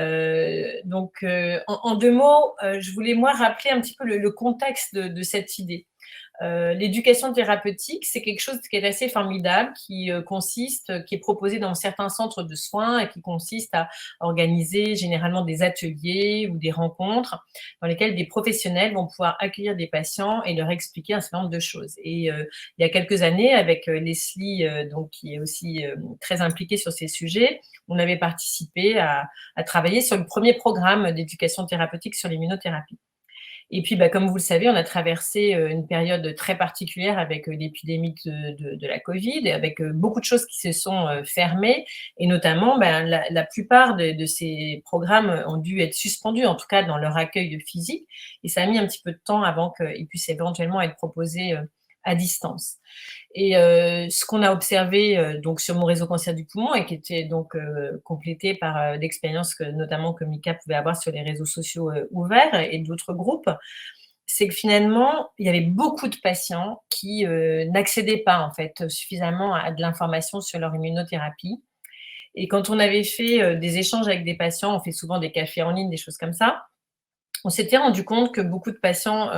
2 mots, je voulais moi rappeler un petit peu le contexte de cette idée. L'éducation thérapeutique, c'est quelque chose qui est assez formidable, qui est proposé dans certains centres de soins et qui consiste à organiser généralement des ateliers ou des rencontres dans lesquelles des professionnels vont pouvoir accueillir des patients et leur expliquer un certain nombre de choses. Et il y a quelques années, avec Leslie, donc, qui est aussi très impliquée sur ces sujets, on avait participé à travailler sur le premier programme d'éducation thérapeutique sur l'immunothérapie. Et puis, comme vous le savez, on a traversé une période très particulière avec l'épidémie de la Covid, et avec beaucoup de choses qui se sont fermées, et notamment, la plupart de ces programmes ont dû être suspendus, en tout cas dans leur accueil physique, et ça a mis un petit peu de temps avant qu'ils puissent éventuellement être proposés à distance. Et ce qu'on a observé donc sur mon réseau cancer du poumon, et qui était donc complété par l'expérience notamment que Mika pouvait avoir sur les réseaux sociaux ouverts et d'autres groupes, c'est que finalement, il y avait beaucoup de patients qui n'accédaient pas en fait suffisamment à de l'information sur leur immunothérapie. Et quand on avait fait des échanges avec des patients, on fait souvent des cafés en ligne, des choses comme ça, on s'était rendu compte que beaucoup de patients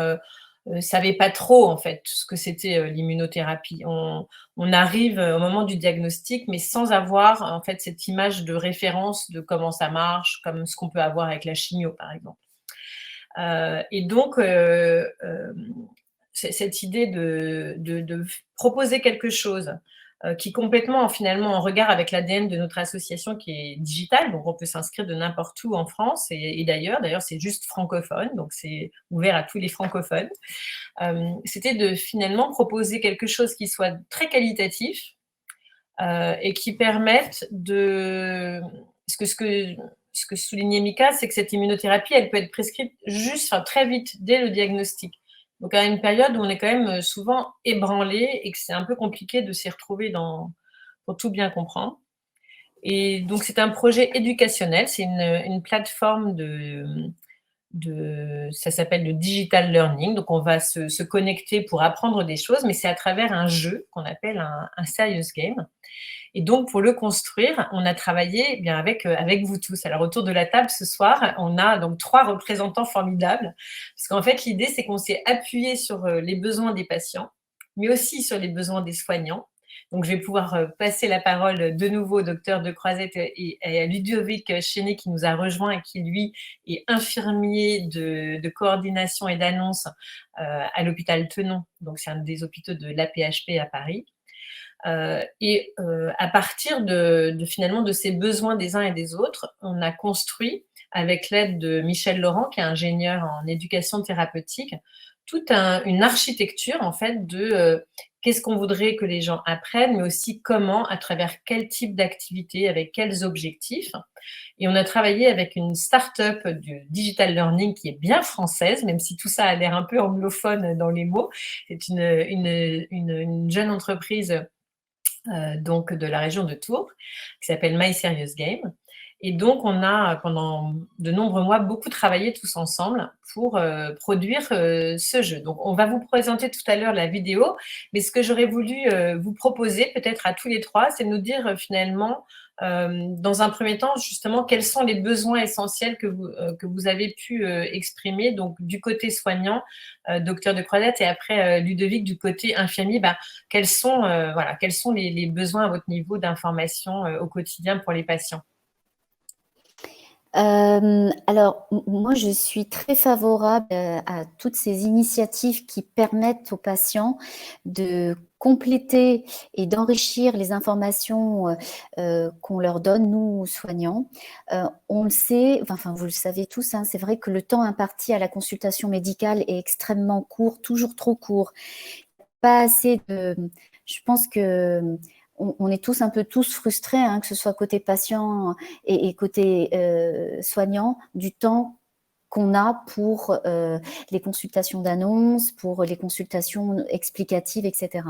savaient pas trop en fait ce que c'était l'immunothérapie. On arrive au moment du diagnostic, mais sans avoir en fait cette image de référence de comment ça marche, comme ce qu'on peut avoir avec la chimio par exemple. Et donc cette idée de proposer quelque chose qui est complètement finalement en regard avec l'ADN de notre association qui est digitale, donc on peut s'inscrire de n'importe où en France et d'ailleurs c'est juste francophone, donc c'est ouvert à tous les francophones. C'était de finalement proposer quelque chose qui soit très qualitatif et qui permette de… Ce que soulignait Mika, c'est que cette immunothérapie, elle peut être prescrite très vite, dès le diagnostic. Donc, à une période où on est quand même souvent ébranlé et que c'est un peu compliqué de s'y retrouver pour tout bien comprendre. Et donc, c'est un projet éducationnel, c'est une plateforme ça s'appelle le digital learning. Donc, on va se connecter pour apprendre des choses, mais c'est à travers un jeu qu'on appelle un serious game. Et donc, pour le construire, on a travaillé avec vous tous. Alors, autour de la table ce soir, on a donc 3 représentants formidables. Parce qu'en fait, l'idée, c'est qu'on s'est appuyé sur les besoins des patients, mais aussi sur les besoins des soignants. Donc, je vais pouvoir passer la parole de nouveau au docteur De Croisette et à Ludovic Chenet qui nous a rejoint et qui, lui, est infirmier de coordination et d'annonce à l'hôpital Tenon. Donc, c'est un des hôpitaux de l'AP-HP à Paris. À partir finalement de ces besoins des uns et des autres, on a construit, avec l'aide de Michel Laurent, qui est ingénieur en éducation thérapeutique, toute une architecture en fait de qu'est-ce qu'on voudrait que les gens apprennent, mais aussi comment, à travers quel type d'activité, avec quels objectifs. Et on a travaillé avec une start-up du digital learning qui est bien française, même si tout ça a l'air un peu anglophone dans les mots. C'est une jeune entreprise donc de la région de Tours, qui s'appelle My Serious Game. Et donc, on a, pendant de nombreux mois, beaucoup travaillé tous ensemble pour produire ce jeu. Donc, on va vous présenter tout à l'heure la vidéo, mais ce que j'aurais voulu vous proposer, peut-être à tous les 3, c'est de nous dire finalement, dans un premier temps, justement, quels sont les besoins essentiels que vous avez pu exprimer, donc du côté soignant, docteur De Croisette, et après Ludovic, du côté infirmier, quels sont les besoins à votre niveau d'information au quotidien pour les patients? Alors, moi, je suis très favorable à toutes ces initiatives qui permettent aux patients de compléter et d'enrichir les informations qu'on leur donne, nous, soignants. On le sait, enfin, vous le savez tous, hein, c'est vrai que le temps imparti à la consultation médicale est extrêmement court, toujours trop court. Pas assez de... Je pense que on est tous un peu frustrés, hein, que ce soit côté patient et côté soignant, du temps qu'on a pour les consultations d'annonces, pour les consultations explicatives, etc.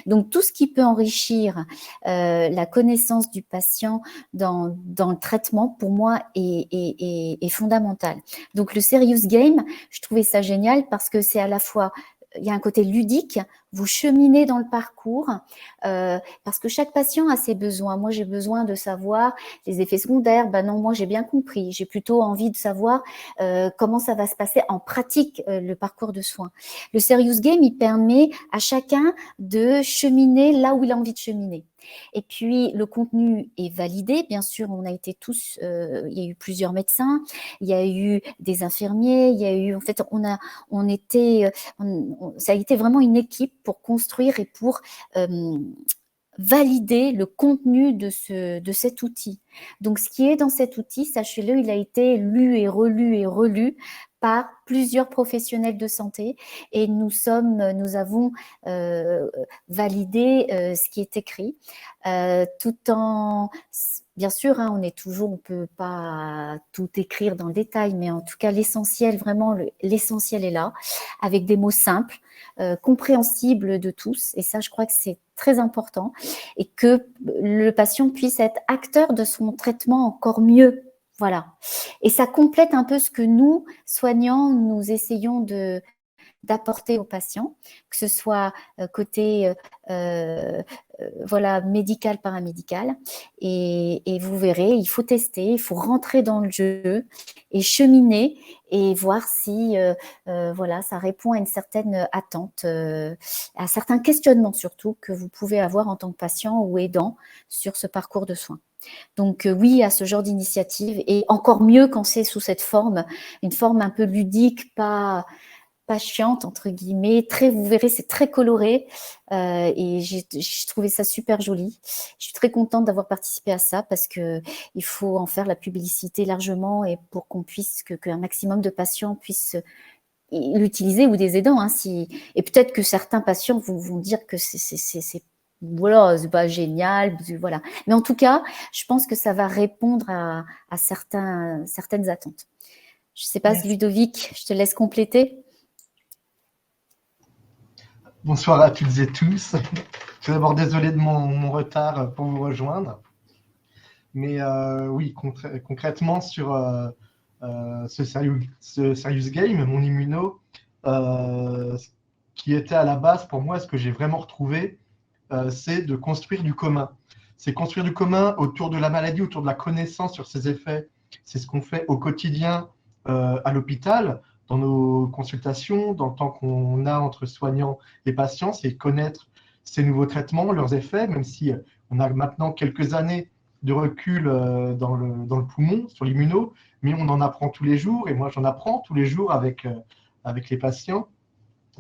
Donc, tout ce qui peut enrichir la connaissance du patient dans le traitement, pour moi, est fondamental. Donc, le Serious Game, je trouvais ça génial parce que c'est à la fois... Il y a un côté ludique, vous cheminez dans le parcours, parce que chaque patient a ses besoins. Moi, j'ai besoin de savoir les effets secondaires. Ben non, moi, j'ai bien compris. J'ai plutôt envie de savoir comment ça va se passer en pratique, le parcours de soins. Le Serious Game, il permet à chacun de cheminer là où il a envie de cheminer. Et puis, le contenu est validé. Bien sûr, on a été tous, il y a eu plusieurs médecins, il y a eu des infirmiers, il y a eu, en fait, ça a été vraiment une équipe pour construire et pour valider le contenu de cet outil. Donc, ce qui est dans cet outil, sachez-le, il a été lu et relu par plusieurs professionnels de santé et nous avons validé ce qui est écrit, tout en... Bien sûr, hein, on peut pas tout écrire dans le détail, mais en tout cas, l'essentiel, vraiment, l'essentiel est là, avec des mots simples, compréhensibles de tous. Et ça, je crois que c'est très important. Et que le patient puisse être acteur de son traitement encore mieux. Voilà. Et ça complète un peu ce que nous, soignants, nous essayons d'apporter aux patients, que ce soit côté voilà, médical, paramédical. Et vous verrez, il faut tester, il faut rentrer dans le jeu et cheminer et voir si voilà, ça répond à une certaine attente, à certains questionnements surtout que vous pouvez avoir en tant que patient ou aidant sur ce parcours de soins. Donc oui, à ce genre d'initiative, et encore mieux quand c'est sous cette forme, une forme un peu ludique, pas chiante, entre guillemets. Vous verrez, c'est très coloré et j'ai trouvé ça super joli. Je suis très contente d'avoir participé à ça parce qu'il faut en faire la publicité largement et pour qu'on puisse, qu'un maximum de patients puissent l'utiliser ou des aidants. Hein, et peut-être que certains patients vont dire que voilà, c'est pas génial, voilà. Mais en tout cas, je pense que ça va répondre à certaines attentes. Je ne sais pas, Ludovic, je te laisse compléter. Bonsoir à toutes et tous. Je suis d'abord désolé de mon retard pour vous rejoindre. Mais oui, concrètement, sur ce Serious Game, mon immuno, qui était à la base pour moi, ce que j'ai vraiment retrouvé, c'est de construire du commun. C'est construire du commun autour de la maladie, autour de la connaissance sur ses effets. C'est ce qu'on fait au quotidien à l'hôpital, dans nos consultations, dans le temps qu'on a entre soignants et patients, c'est connaître ces nouveaux traitements, leurs effets, même si on a maintenant quelques années de recul dans le poumon, sur l'immuno, mais on en apprend tous les jours, et moi j'en apprends tous les jours avec les patients.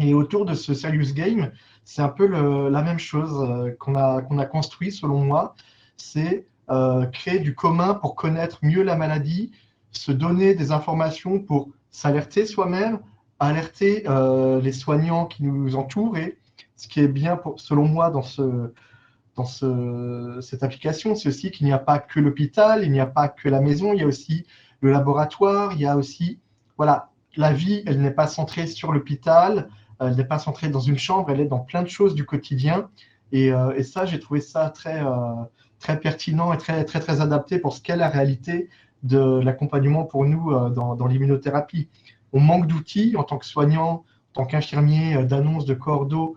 Et autour de ce Serious Game, c'est un peu la même chose qu'on a construit, selon moi, c'est créer du commun pour connaître mieux la maladie, se donner des informations pour s'alerter soi-même, alerter les soignants qui nous entourent. Et ce qui est bien, selon moi, dans cette application, c'est aussi qu'il n'y a pas que l'hôpital, il n'y a pas que la maison, il y a aussi le laboratoire, il y a aussi, voilà, la vie, elle n'est pas centrée sur l'hôpital, elle n'est pas centrée dans une chambre, elle est dans plein de choses du quotidien. Et ça, j'ai trouvé ça très, très pertinent et très, très, très adapté pour ce qu'est la réalité de l'accompagnement pour nous dans l'immunothérapie. On manque d'outils en tant que soignant, en tant qu'infirmier, d'annonces, de cordeaux.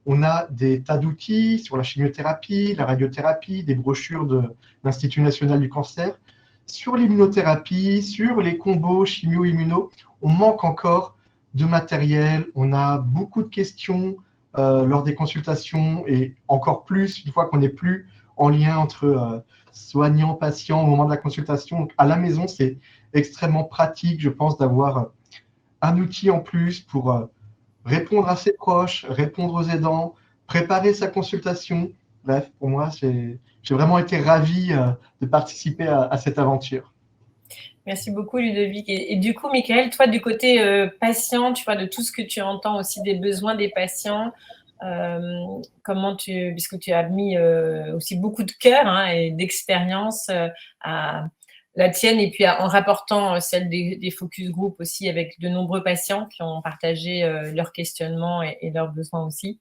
On a des tas d'outils sur la chimiothérapie, la radiothérapie, des brochures de l'Institut national du cancer. Sur l'immunothérapie, sur les combos chimio-immuno, on manque encore de matériel. On a beaucoup de questions lors des consultations et encore plus une fois qu'on n'est plus en lien entre soignant-patient au moment de la consultation. Donc, à la maison, c'est extrêmement pratique, je pense, d'avoir un outil en plus pour répondre à ses proches, répondre aux aidants, préparer sa consultation. Bref, pour moi, j'ai vraiment été ravi de participer à cette aventure. Merci beaucoup, Ludovic. Et du coup, Michael, toi, du côté patient, tu vois, de tout ce que tu entends aussi des besoins des patients, puisque tu as mis aussi beaucoup de cœur et d'expérience à la tienne, et puis en rapportant celle des focus group aussi avec de nombreux patients qui ont partagé leurs questionnements et leurs besoins aussi.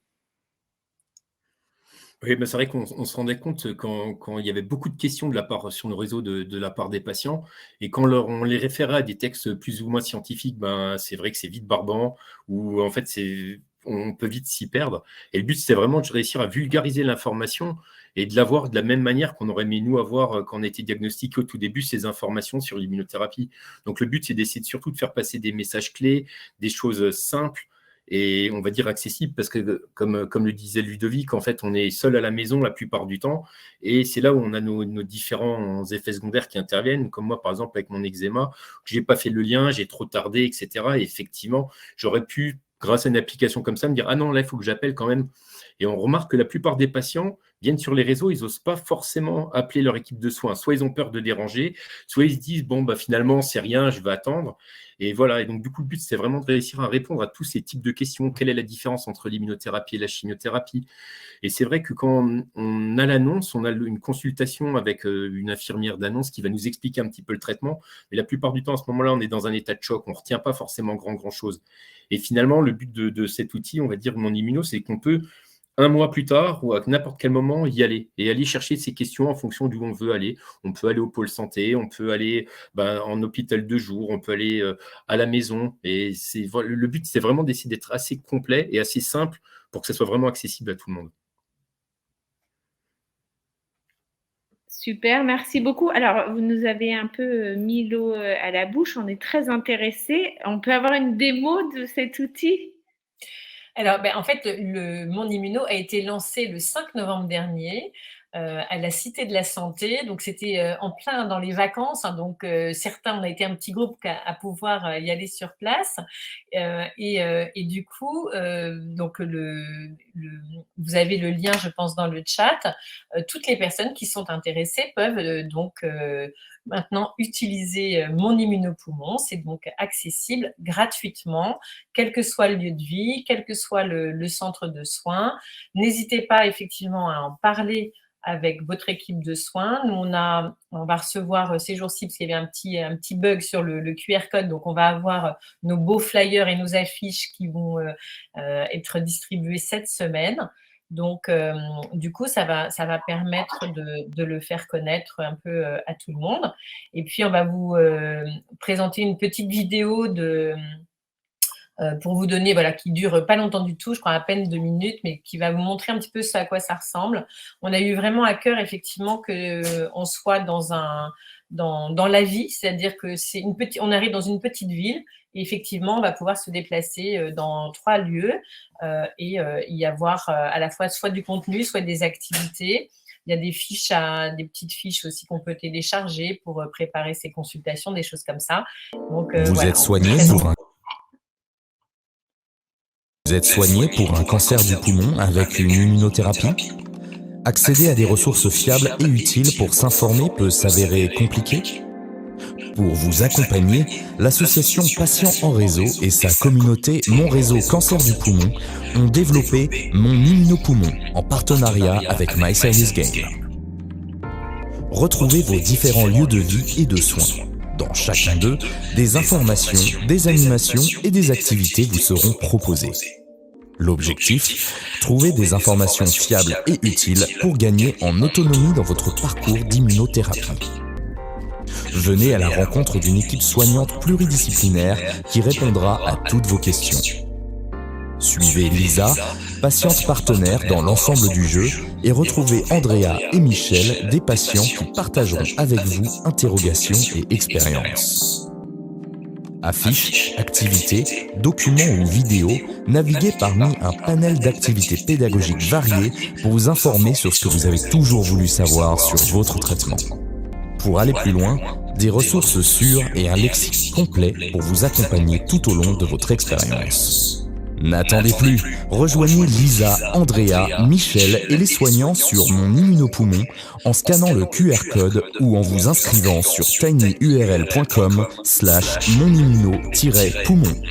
Oui, ben c'est vrai qu'on se rendait compte quand il y avait beaucoup de questions sur nos réseaux de la part des patients, et quand on les référait à des textes plus ou moins scientifiques, ben, c'est vrai que c'est vite barbant, ou en fait, on peut vite s'y perdre. Et le but, c'était vraiment de réussir à vulgariser l'information et de l'avoir de la même manière qu'on aurait aimé nous avoir quand on était diagnostiqué au tout début ces informations sur l'immunothérapie. Donc le but, c'est d'essayer surtout de faire passer des messages clés, des choses simples, et on va dire accessible, parce que comme le disait Ludovic, en fait, on est seul à la maison la plupart du temps, et c'est là où on a nos différents effets secondaires qui interviennent, comme moi, par exemple, avec mon eczéma, que j'ai pas fait le lien, j'ai trop tardé, etc. Et effectivement, j'aurais pu, grâce à une application comme ça, me dire « Ah non, là, il faut que j'appelle quand même ». Et on remarque que la plupart des patients viennent sur les réseaux, ils n'osent pas forcément appeler leur équipe de soins. Soit ils ont peur de déranger, soit ils se disent « Bon, bah, finalement, c'est rien, je vais attendre ». Et voilà, et donc du coup, le but, c'est vraiment de réussir à répondre à tous ces types de questions. Quelle est la différence entre l'immunothérapie et la chimiothérapie? Et c'est vrai que quand on a l'annonce, on a une consultation avec une infirmière d'annonce qui va nous expliquer un petit peu le traitement. Mais la plupart du temps, à ce moment-là, on est dans un état de choc, on ne retient pas forcément grand-chose. Et finalement, le but de cet outil, on va dire Mon Immuno, c'est qu'on peut, un mois plus tard ou à n'importe quel moment, y aller et aller chercher ces questions en fonction d'où on veut aller. On peut aller au pôle santé, on peut aller en hôpital de jour, on peut aller à la maison. Et le but, c'est vraiment d'essayer d'être assez complet et assez simple pour que ça soit vraiment accessible à tout le monde. Super, merci beaucoup. Alors, vous nous avez un peu mis l'eau à la bouche, on est très intéressés. On peut avoir une démo de cet outil? Alors, en fait, Mon Immuno a été lancé le 5 novembre dernier à la Cité de la Santé. Donc, c'était en plein dans les vacances. Donc, certains, on a été un petit groupe à pouvoir y aller sur place. Et du coup, donc vous avez le lien, je pense, dans le chat. Toutes les personnes qui sont intéressées peuvent donc maintenant utiliser Mon Immunopoumon. C'est donc accessible gratuitement, quel que soit le lieu de vie, quel que soit le centre de soins. N'hésitez pas effectivement à en parler avec votre équipe de soins. Nous, on va recevoir ces jours-ci, parce qu'il y avait un petit bug sur le QR code, donc on va avoir nos beaux flyers et nos affiches qui vont être distribués cette semaine. Donc, du coup, ça va permettre de le faire connaître un peu à tout le monde. Et puis, on va vous présenter une petite vidéo pour vous donner, qui dure pas longtemps du tout, je crois à peine 2 minutes, mais qui va vous montrer un petit peu à quoi ça ressemble. On a eu vraiment à cœur, effectivement, qu'on soit dans la vie, c'est-à-dire que on arrive dans une petite ville, et effectivement, on va pouvoir se déplacer dans 3 lieux et y avoir à la fois soit du contenu, soit des activités. Il y a des petites fiches aussi qu'on peut télécharger pour préparer ses consultations, des choses comme ça. Donc, Vous êtes soigné pour un cancer du poumon avec une immunothérapie? Accéder à des ressources fiables et utiles pour s'informer peut s'avérer compliqué? Pour vous accompagner, l'association Patients en Réseau et sa communauté Mon Réseau Cancer du Poumon ont développé Mon Immunopoumon en partenariat avec MyServiceGain. Retrouvez vos différents lieux de vie et de soins. Dans chacun d'eux, des informations, des animations et des activités vous seront proposées. L'objectif, trouver des informations fiables et utiles pour gagner en autonomie dans votre parcours d'immunothérapie. Venez à la rencontre d'une équipe soignante pluridisciplinaire qui répondra à toutes vos questions. Suivez Lisa, patiente partenaire dans l'ensemble du jeu, et retrouvez Andrea et Michel, des patients qui partageront avec vous interrogations et expériences. Affiches, activités, documents ou vidéos, naviguez parmi un panel d'activités pédagogiques variées pour vous informer sur ce que vous avez toujours voulu savoir sur votre traitement. Pour aller plus loin, des ressources sûres et un lexique complet pour vous accompagner tout au long de votre expérience. N'attendez plus, rejoignez Lisa, Andrea, Michel et les soignants sur Mon Immunopoumon en scannant le QR code ou en vous inscrivant sur tinyurl.com/monimmuno-poumon.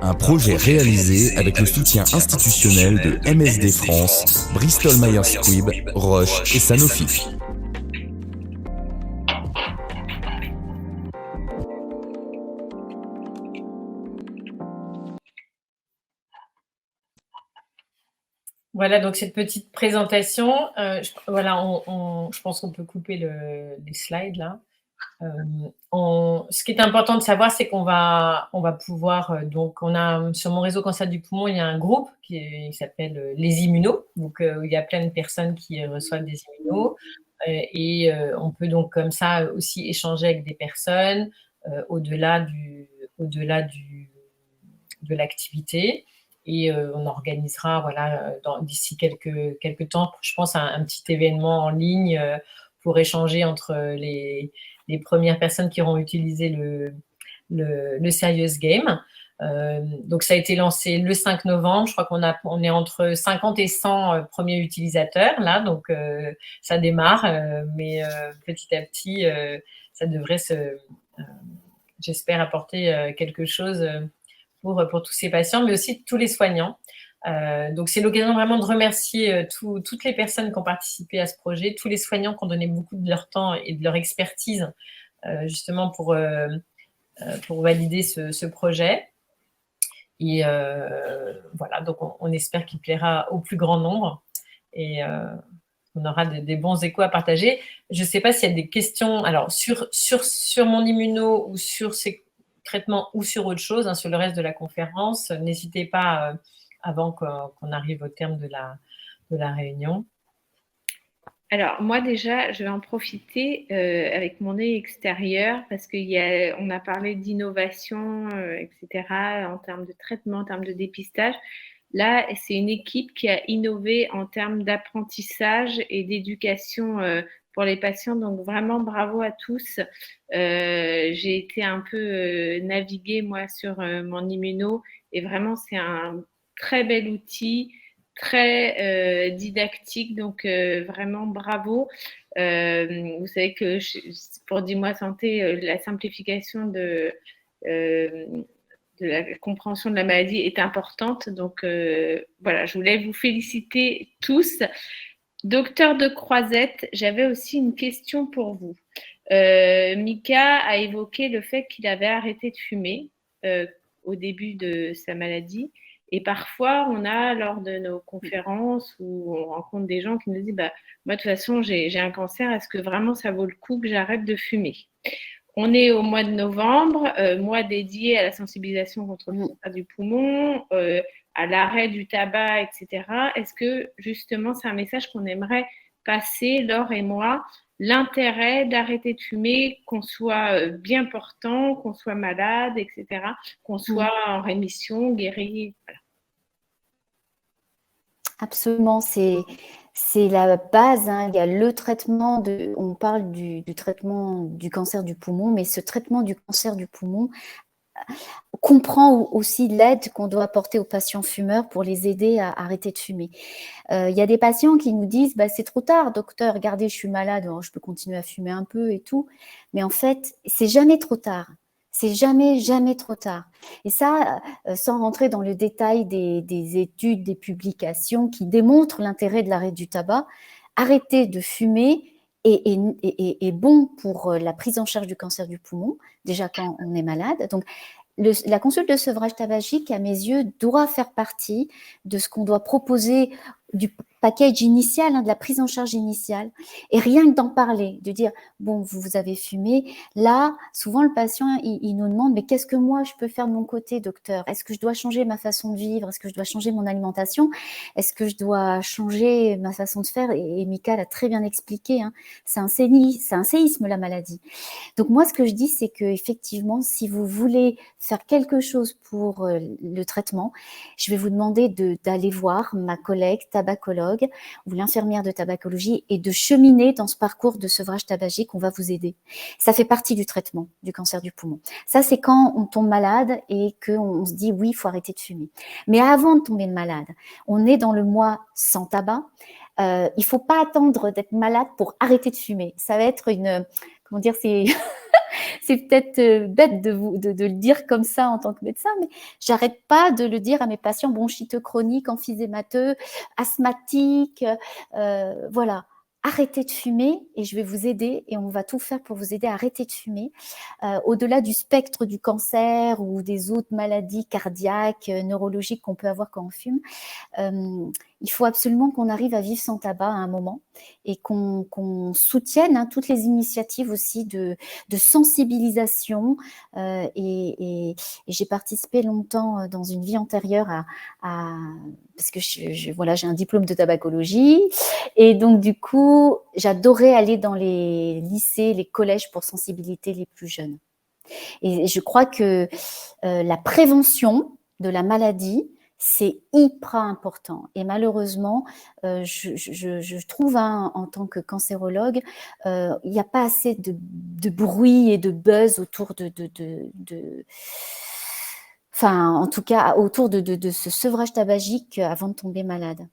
Un projet réalisé avec le soutien institutionnel de MSD France, Bristol Myers Squibb, Roche et Sanofi. Voilà, donc cette petite présentation, je pense qu'on peut couper les slides là. Ce qui est important de savoir, c'est qu'on va pouvoir, donc on a sur Mon Réseau Cancer du Poumon, il y a un groupe qui s'appelle les immunos, donc il y a plein de personnes qui reçoivent des immunos, et on peut donc comme ça aussi échanger avec des personnes au-delà de l'activité. Et on organisera d'ici quelques temps, je pense, un petit événement en ligne pour échanger entre les premières personnes qui auront utilisé le Serious Game. Donc, ça a été lancé le 5 novembre. Je crois qu'on est entre 50 et 100 premiers utilisateurs, là. Donc, ça démarre. Mais petit à petit, ça devrait j'espère, apporter quelque chose pour tous ces patients, mais aussi tous les soignants. Donc, c'est l'occasion vraiment de remercier toutes les personnes qui ont participé à ce projet, tous les soignants qui ont donné beaucoup de leur temps et de leur expertise justement pour valider ce projet. Et voilà, donc on espère qu'il plaira au plus grand nombre et on aura des bons échos à partager. Je ne sais pas s'il y a des questions alors sur mon immuno ou sur ces traitements ou sur autre chose, sur le reste de la conférence. N'hésitez pas avant qu'on arrive au terme de la réunion. Alors, moi déjà, je vais en profiter avec mon œil extérieur parce qu'on a parlé d'innovation, etc., en termes de traitement, en termes de dépistage. Là, c'est une équipe qui a innové en termes d'apprentissage et d'éducation pour les patients. Donc, vraiment, bravo à tous. J'ai été un peu naviguer, moi, sur mon immuno et vraiment, c'est un très bel outil, très didactique. Donc, vraiment, bravo. Vous savez que pour 10 mois santé, la simplification de la compréhension de la maladie est importante. Donc, voilà, je voulais vous féliciter tous. Docteur de Croisette, j'avais aussi une question pour vous. Mika a évoqué le fait qu'il avait arrêté de fumer au début de sa maladie. Et parfois, on a, lors de nos conférences où on rencontre des gens qui nous disent moi, de toute façon, j'ai un cancer, est-ce que vraiment ça vaut le coup que j'arrête de fumer ? On est au mois de novembre, mois dédié à la sensibilisation contre le cancer du poumon, à l'arrêt du tabac, etc. Est-ce que justement c'est un message qu'on aimerait passer, Laure et moi, l'intérêt d'arrêter de fumer, qu'on soit bien portant, qu'on soit malade, etc., qu'on soit en rémission, guéri, voilà. Absolument, c'est la base, il y a le traitement, on parle du traitement du cancer du poumon, mais ce traitement du cancer du poumon comprend aussi l'aide qu'on doit apporter aux patients fumeurs pour les aider à arrêter de fumer. Il y a des patients qui nous disent c'est trop tard, docteur, regardez, je suis malade, je peux continuer à fumer un peu et tout. Mais en fait, c'est jamais trop tard. C'est jamais trop tard. Et ça, sans rentrer dans le détail des études, des publications qui démontrent l'intérêt de l'arrêt du tabac, arrêter de fumer est bon pour la prise en charge du cancer du poumon, déjà quand on est malade. Donc, la consulte de sevrage tabagique, à mes yeux, doit faire partie de ce qu'on doit proposer package initial, de la prise en charge initiale. Et rien que d'en parler, de dire, bon, vous avez fumé. Là, souvent, le patient, il nous demande, mais qu'est-ce que moi, je peux faire de mon côté, docteur? Est-ce que je dois changer ma façon de vivre? Est-ce que je dois changer mon alimentation? Est-ce que je dois changer ma façon de faire? Et Mika l'a très bien expliqué, c'est un séisme, la maladie. Donc moi, ce que je dis, c'est qu'effectivement, si vous voulez faire quelque chose pour le traitement, je vais vous demander d'aller voir ma collègue tabacologue ou l'infirmière de tabacologie et de cheminer dans ce parcours de sevrage tabagique. On va vous aider. Ça fait partie du traitement du cancer du poumon. Ça, c'est quand on tombe malade et qu'on se dit, oui, il faut arrêter de fumer. Mais avant de tomber malade, on est dans le mois sans tabac. Il ne faut pas attendre d'être malade pour arrêter de fumer. Ça va être comment dire, c'est peut-être bête de le dire comme ça en tant que médecin, mais j'arrête pas de le dire à mes patients bronchiteux chroniques, emphysémateux, asthmatiques, voilà. Arrêtez de fumer et je vais vous aider et on va tout faire pour vous aider à arrêter de fumer. Au-delà du spectre du cancer ou des autres maladies cardiaques, neurologiques qu'on peut avoir quand on fume, il faut absolument qu'on arrive à vivre sans tabac à un moment et qu'on soutienne toutes les initiatives aussi de sensibilisation. Et j'ai participé longtemps dans une vie antérieure parce que voilà, j'ai un diplôme de tabacologie et donc du coup, j'adorais aller dans les lycées, les collèges pour sensibiliser les plus jeunes. Et je crois que la prévention de la maladie, c'est hyper important. Et malheureusement, je trouve en tant que cancérologue, il n'y a pas assez de bruit et de buzz autour enfin, en tout cas, autour de ce sevrage tabagique avant de tomber malade.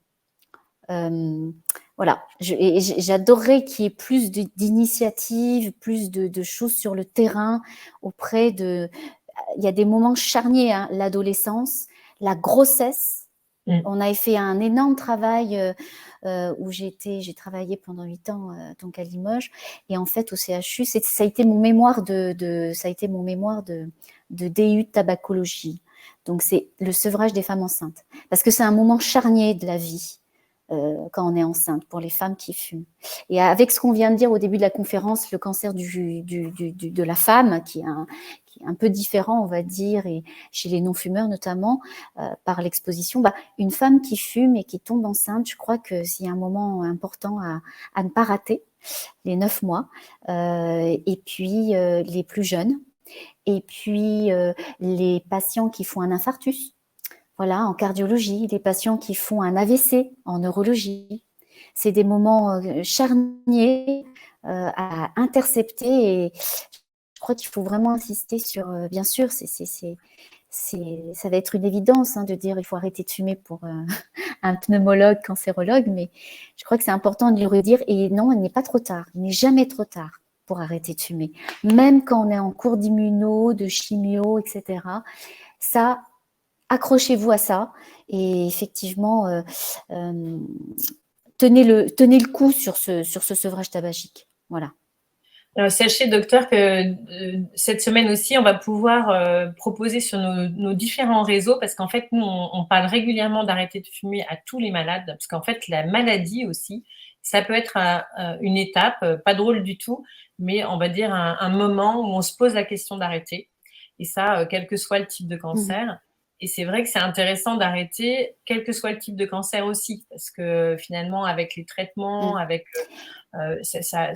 Voilà, j'adorerais qu'il y ait plus d'initiatives, plus de choses sur le terrain auprès de... Il y a des moments charniers, l'adolescence, la grossesse. On avait fait un énorme travail où j'ai travaillé pendant 8 ans donc à Limoges et en fait au CHU, ça a été mon mémoire de DU de tabacologie. Donc c'est le sevrage des femmes enceintes parce que c'est un moment charnier de la vie. Quand on est enceinte, pour les femmes qui fument. Et avec ce qu'on vient de dire au début de la conférence, le cancer de la femme, qui est un peu différent, on va dire, et chez les non-fumeurs notamment, par l'exposition, une femme qui fume et qui tombe enceinte, je crois que c'est un moment important à ne pas rater, les 9 mois, et puis les plus jeunes, et puis les patients qui font un infarctus, voilà, en cardiologie, les patients qui font un AVC en neurologie. C'est des moments charniers à intercepter et je crois qu'il faut vraiment insister sur, bien sûr, ça va être une évidence de dire il faut arrêter de fumer pour un pneumologue, cancérologue, mais je crois que c'est important de lui redire et non, il n'est pas trop tard, il n'est jamais trop tard pour arrêter de fumer. Même quand on est en cours d'immuno, de chimio, etc., ça... Accrochez-vous à ça et effectivement, tenez le coup sur ce sevrage tabagique. Voilà. Alors, sachez, docteur, que cette semaine aussi, on va pouvoir proposer sur nos différents réseaux, parce qu'en fait, nous, on parle régulièrement d'arrêter de fumer à tous les malades, parce qu'en fait, la maladie aussi, ça peut être une étape, pas drôle du tout, mais on va dire un moment où on se pose la question d'arrêter. Et ça, quel que soit le type de cancer. Et c'est vrai que c'est intéressant d'arrêter, quel que soit le type de cancer aussi, parce que finalement, avec les traitements, avec ça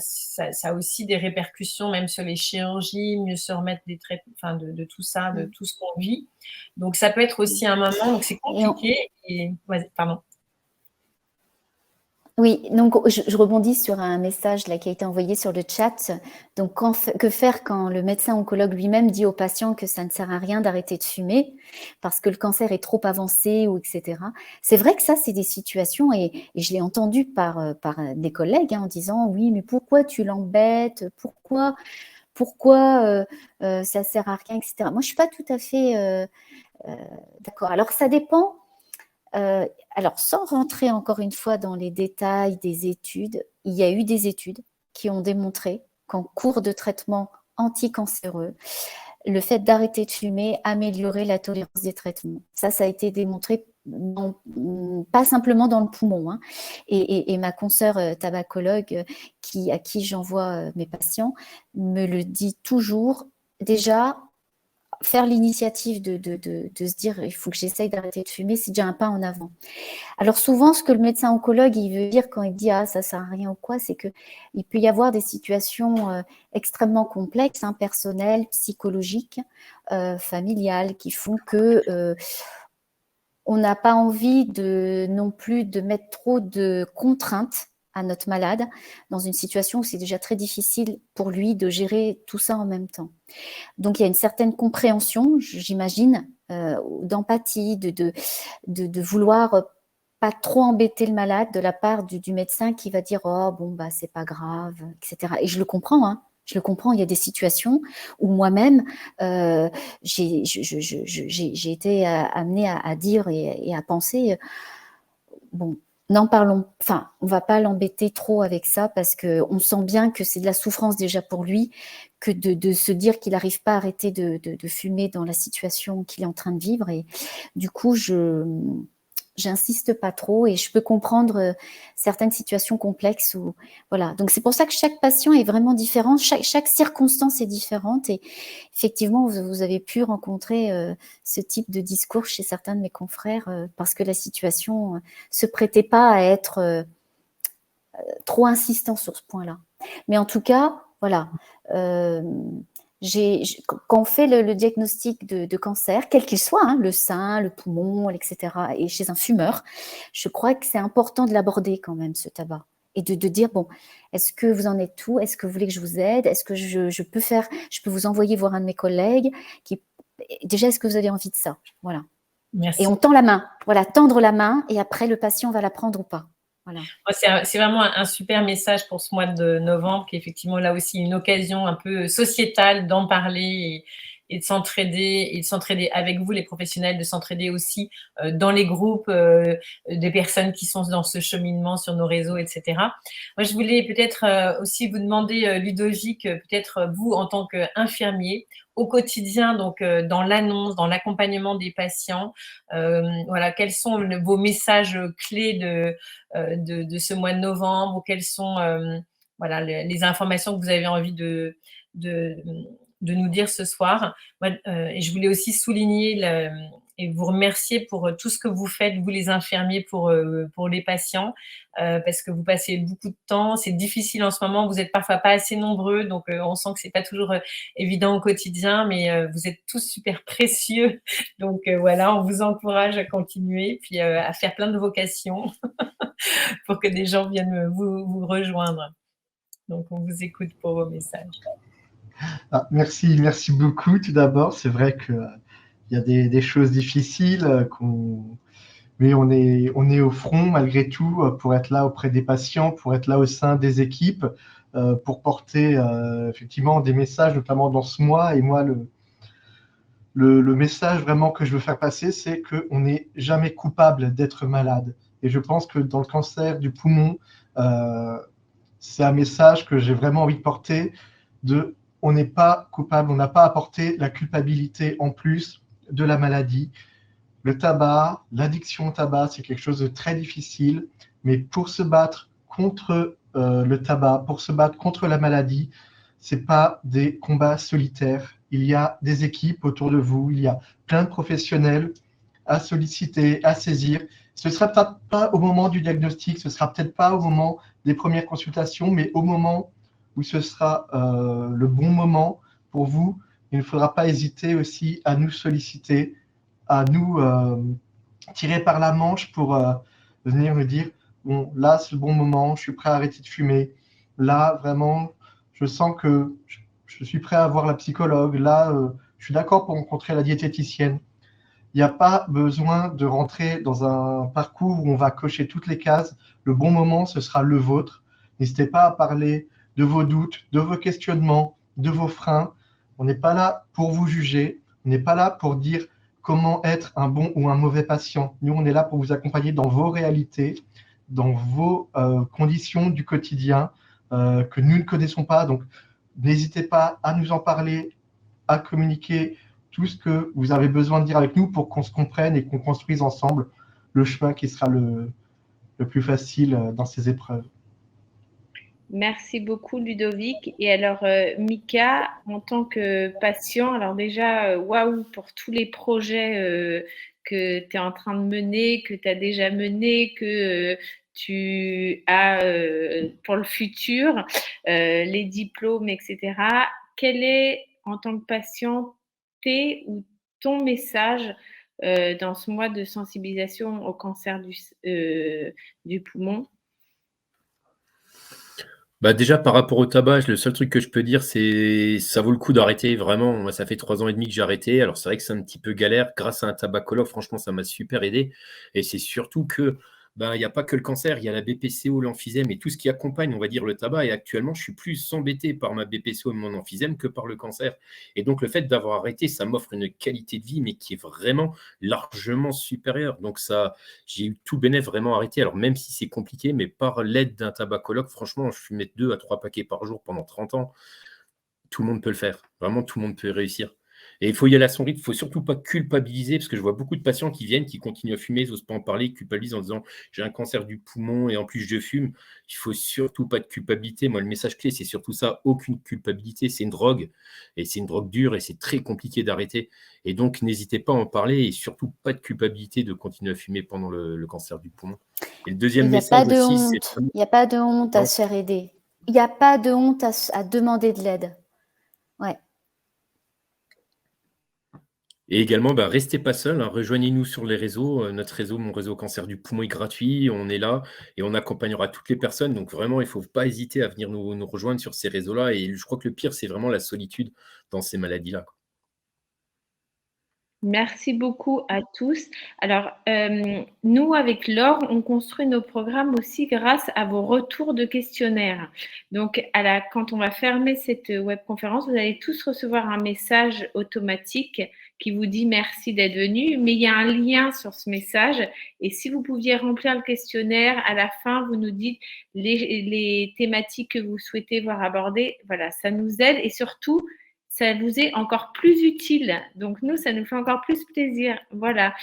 a aussi des répercussions, même sur les chirurgies, mieux se remettre des traitements, enfin de tout ça, de tout ce qu'on vit. Donc ça peut être aussi un moment où c'est compliqué. Pardon. Oui, donc je rebondis sur un message là, qui a été envoyé sur le chat. Donc, que faire quand le médecin oncologue lui-même dit au patient que ça ne sert à rien d'arrêter de fumer parce que le cancer est trop avancé ou etc. C'est vrai que ça, c'est des situations, et je l'ai entendu par des collègues en disant « Oui, mais pourquoi tu l'embêtes? Pourquoi ça sert à rien, etc. » Moi, je ne suis pas tout à fait d'accord. Alors, ça dépend. Alors, sans rentrer encore une fois dans les détails des études, il y a eu des études qui ont démontré qu'en cours de traitement anticancéreux, le fait d'arrêter de fumer améliorait la tolérance des traitements. Ça a été démontré pas simplement dans le poumon, hein. Et ma consoeur tabacologue à qui j'envoie mes patients me le dit toujours. Déjà, faire l'initiative de se dire il faut que j'essaye d'arrêter de fumer, c'est déjà un pas en avant. Alors souvent, ce que le médecin oncologue il veut dire quand il dit ah ça sert à rien ou quoi, c'est que il peut y avoir des situations extrêmement complexes, hein, personnelles, psychologiques, familiales, qui font que on n'a pas envie non plus de mettre trop de contraintes à notre malade dans une situation où c'est déjà très difficile pour lui de gérer tout ça en même temps. Donc, il y a une certaine compréhension, j'imagine, d'empathie, de vouloir pas trop embêter le malade de la part du médecin qui va dire « Oh, bon, bah, c'est pas grave, etc. » Et je le comprends, hein. Je le comprends, il y a des situations où moi-même, j'ai été amenée à dire et à penser, bon, n'en parlons, enfin, on ne va pas l'embêter trop avec ça parce qu'on sent bien que c'est de la souffrance déjà pour lui, que de se dire qu'il n'arrive pas à arrêter de fumer dans la situation qu'il est en train de vivre. Et du coup, j'insiste pas trop et je peux comprendre certaines situations complexes où, voilà. Donc c'est pour ça que chaque patient est vraiment différent, chaque circonstance est différente et effectivement vous avez pu rencontrer ce type de discours chez certains de mes confrères parce que la situation se prêtait pas à être trop insistant sur ce point-là. Mais en tout cas, voilà. Quand on fait le diagnostic de cancer, quel qu'il soit, hein, le sein, le poumon, etc., et chez un fumeur, je crois que c'est important de l'aborder quand même, ce tabac. Et de dire, bon, est-ce que vous en êtes où? Est-ce que vous voulez que je vous aide? Est-ce que je peux vous envoyer voir un de mes collègues déjà, est-ce que vous avez envie de ça? Voilà. Merci. Et on tend la main. Voilà, tendre la main, et après, le patient va la prendre ou pas. Voilà. C'est vraiment un super message pour ce mois de novembre, qui est effectivement là aussi une occasion un peu sociétale d'en parler et de s'entraider avec vous, les professionnels, de s'entraider aussi dans les groupes des personnes qui sont dans ce cheminement sur nos réseaux, etc. Moi, je voulais peut-être aussi vous demander, Ludovic, peut-être vous, en tant qu'infirmier, au quotidien, donc dans l'annonce, dans l'accompagnement des patients, voilà, quels sont vos messages clés de ce mois de novembre, ou quelles sont voilà, les informations que vous avez envie de nous dire ce soir. Moi, et je voulais aussi souligner et vous remercier pour tout ce que vous faites, vous les infirmiers, pour les patients, parce que vous passez beaucoup de temps. C'est difficile en ce moment, vous êtes parfois pas assez nombreux, donc on sent que c'est pas toujours évident au quotidien, mais vous êtes tous super précieux. Donc voilà, on vous encourage à continuer, puis à faire plein de vocations pour que des gens viennent vous rejoindre. Donc on vous écoute pour vos messages. Ah, merci beaucoup tout d'abord. C'est vrai qu'il y a des choses difficiles, mais on est au front malgré tout pour être là auprès des patients, pour être là au sein des équipes, pour porter effectivement des messages, notamment dans ce mois. Et moi, le message vraiment que je veux faire passer, c'est qu'on n'est jamais coupable d'être malade. Et je pense que dans le cancer du poumon, c'est un message que j'ai vraiment envie de porter, on n'est pas coupable, on n'a pas à porter la culpabilité en plus de la maladie. Le tabac, l'addiction au tabac, c'est quelque chose de très difficile, mais pour se battre contre le tabac, pour se battre contre la maladie, ce n'est pas des combats solitaires. Il y a des équipes autour de vous, il y a plein de professionnels à solliciter, à saisir. Ce ne sera peut-être pas au moment du diagnostic, ce ne sera peut-être pas au moment des premières consultations, mais au moment où ce sera le bon moment pour vous, il ne faudra pas hésiter aussi à nous solliciter, à nous tirer par la manche pour venir me dire « Bon, là, c'est le bon moment, je suis prêt à arrêter de fumer. Là, vraiment, je sens que je suis prêt à voir la psychologue. Là, je suis d'accord pour rencontrer la diététicienne. » Il n'y a pas besoin de rentrer dans un parcours où on va cocher toutes les cases. Le bon moment, ce sera le vôtre. N'hésitez pas à parler de vos doutes, de vos questionnements, de vos freins. On n'est pas là pour vous juger. On n'est pas là pour dire comment être un bon ou un mauvais patient. Nous, on est là pour vous accompagner dans vos réalités, dans vos conditions du quotidien que nous ne connaissons pas. Donc, n'hésitez pas à nous en parler, à communiquer tout ce que vous avez besoin de dire avec nous pour qu'on se comprenne et qu'on construise ensemble le chemin qui sera le plus facile dans ces épreuves. Merci beaucoup, Ludovic. Et alors, Mika, en tant que patient, alors déjà, waouh pour tous les projets que tu es en train de mener, que tu as déjà menés, que tu as pour le futur, les diplômes, etc. Quel est, en tant que patient, ou ton message dans ce mois de sensibilisation au cancer du poumon? Bah déjà, par rapport au tabac, le seul truc que je peux dire, c'est ça vaut le coup d'arrêter. Vraiment, moi, ça fait 3 ans et demi que j'ai arrêté. Alors, c'est vrai que c'est un petit peu galère. Grâce à un tabacologue, franchement, ça m'a super aidé. Et c'est surtout que ben, il n'y a pas que le cancer, il y a la BPCO, l'emphysème et tout ce qui accompagne, on va dire, le tabac. Et actuellement, je suis plus embêté par ma BPCO et mon emphysème que par le cancer. Et donc, le fait d'avoir arrêté, ça m'offre une qualité de vie, mais qui est vraiment largement supérieure. Donc, ça, j'ai eu tout bénéf vraiment arrêté. Alors, même si c'est compliqué, mais par l'aide d'un tabacologue, franchement, je fumais 2 à 3 paquets par jour pendant 30 ans. Tout le monde peut le faire. Vraiment, tout le monde peut réussir. Et il faut y aller à son rythme. Il ne faut surtout pas culpabiliser, parce que je vois beaucoup de patients qui viennent, qui continuent à fumer, ils n'osent pas en parler, ils culpabilisent en disant j'ai un cancer du poumon et en plus je fume. Il ne faut surtout pas de culpabilité. Moi, le message clé, c'est surtout ça, aucune culpabilité. C'est une drogue, et c'est une drogue dure, et c'est très compliqué d'arrêter. Et donc, n'hésitez pas à en parler, et surtout pas de culpabilité de continuer à fumer pendant le cancer du poumon. Et le deuxième Il n'y a message pas de aussi, honte. c'est... Il n'y a pas de honte à Non. se faire aider. Il n'y a pas de honte à demander de l'aide. Ouais. Et également, bah, restez pas seul, hein, rejoignez-nous sur les réseaux. Notre réseau, mon réseau cancer du poumon est gratuit. On est là et on accompagnera toutes les personnes. Donc vraiment, il ne faut pas hésiter à venir nous rejoindre sur ces réseaux-là. Et je crois que le pire, c'est vraiment la solitude dans ces maladies-là, quoi. Merci beaucoup à tous. Alors, nous, avec Laure, on construit nos programmes aussi grâce à vos retours de questionnaires. Donc, quand on va fermer cette webconférence, vous allez tous recevoir un message automatique qui vous dit merci d'être venu, mais il y a un lien sur ce message. Et si vous pouviez remplir le questionnaire, à la fin, vous nous dites les thématiques que vous souhaitez voir abordées. Voilà, ça nous aide et surtout, ça vous est encore plus utile. Donc, nous, ça nous fait encore plus plaisir. Voilà.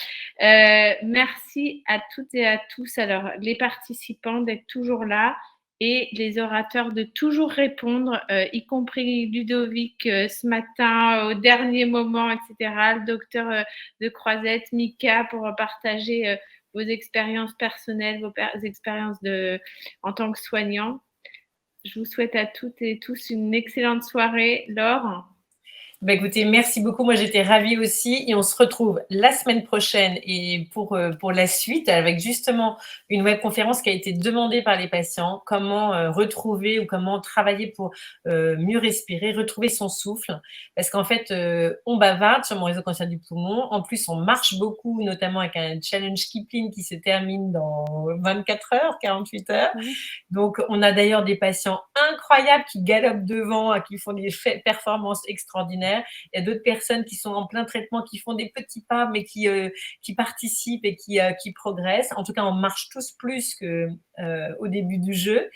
Merci à toutes et à tous, alors les participants d'être toujours là et les orateurs de toujours répondre, y compris Ludovic ce matin, au dernier moment, etc. Le docteur de Croisette, Mika, pour partager vos expériences personnelles, vos expériences en tant que soignant. Je vous souhaite à toutes et tous une excellente soirée. Laure? Bah écoutez, merci beaucoup. Moi, j'étais ravie aussi. Et on se retrouve la semaine prochaine et pour la suite avec justement une webconférence qui a été demandée par les patients. Comment retrouver ou comment travailler pour mieux respirer, retrouver son souffle. Parce qu'en fait, on bavarde sur mon réseau cancer du poumon. En plus, on marche beaucoup, notamment avec un challenge Kipling qui se termine dans 24 heures, 48 heures. Donc, on a d'ailleurs des patients incroyables qui galopent devant, qui font des performances extraordinaires. Il y a d'autres personnes qui sont en plein traitement, qui font des petits pas, mais qui participent et qui progressent. En tout cas, on marche tous plus qu'au début du jeu.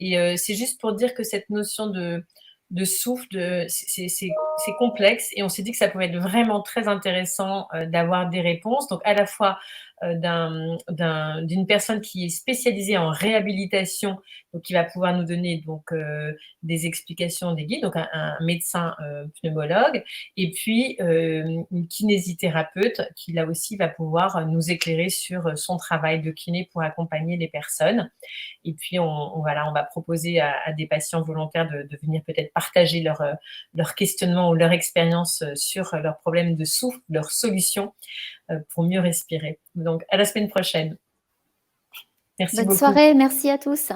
Et c'est juste pour dire que cette notion de souffle, c'est complexe. Et on s'est dit que ça pouvait être vraiment très intéressant d'avoir des réponses. Donc, à la fois d'une personne qui est spécialisée en réhabilitation, donc qui va pouvoir nous donner donc des explications, des guides, donc un médecin pneumologue, et puis une kinésithérapeute qui là aussi va pouvoir nous éclairer sur son travail de kiné pour accompagner les personnes. Et puis on va proposer à des patients volontaires de venir peut-être partager leur questionnement ou leur expérience sur leurs problèmes de souffle, leurs solutions pour mieux respirer. Donc, à la semaine prochaine. Merci beaucoup. Bonne soirée, merci à tous.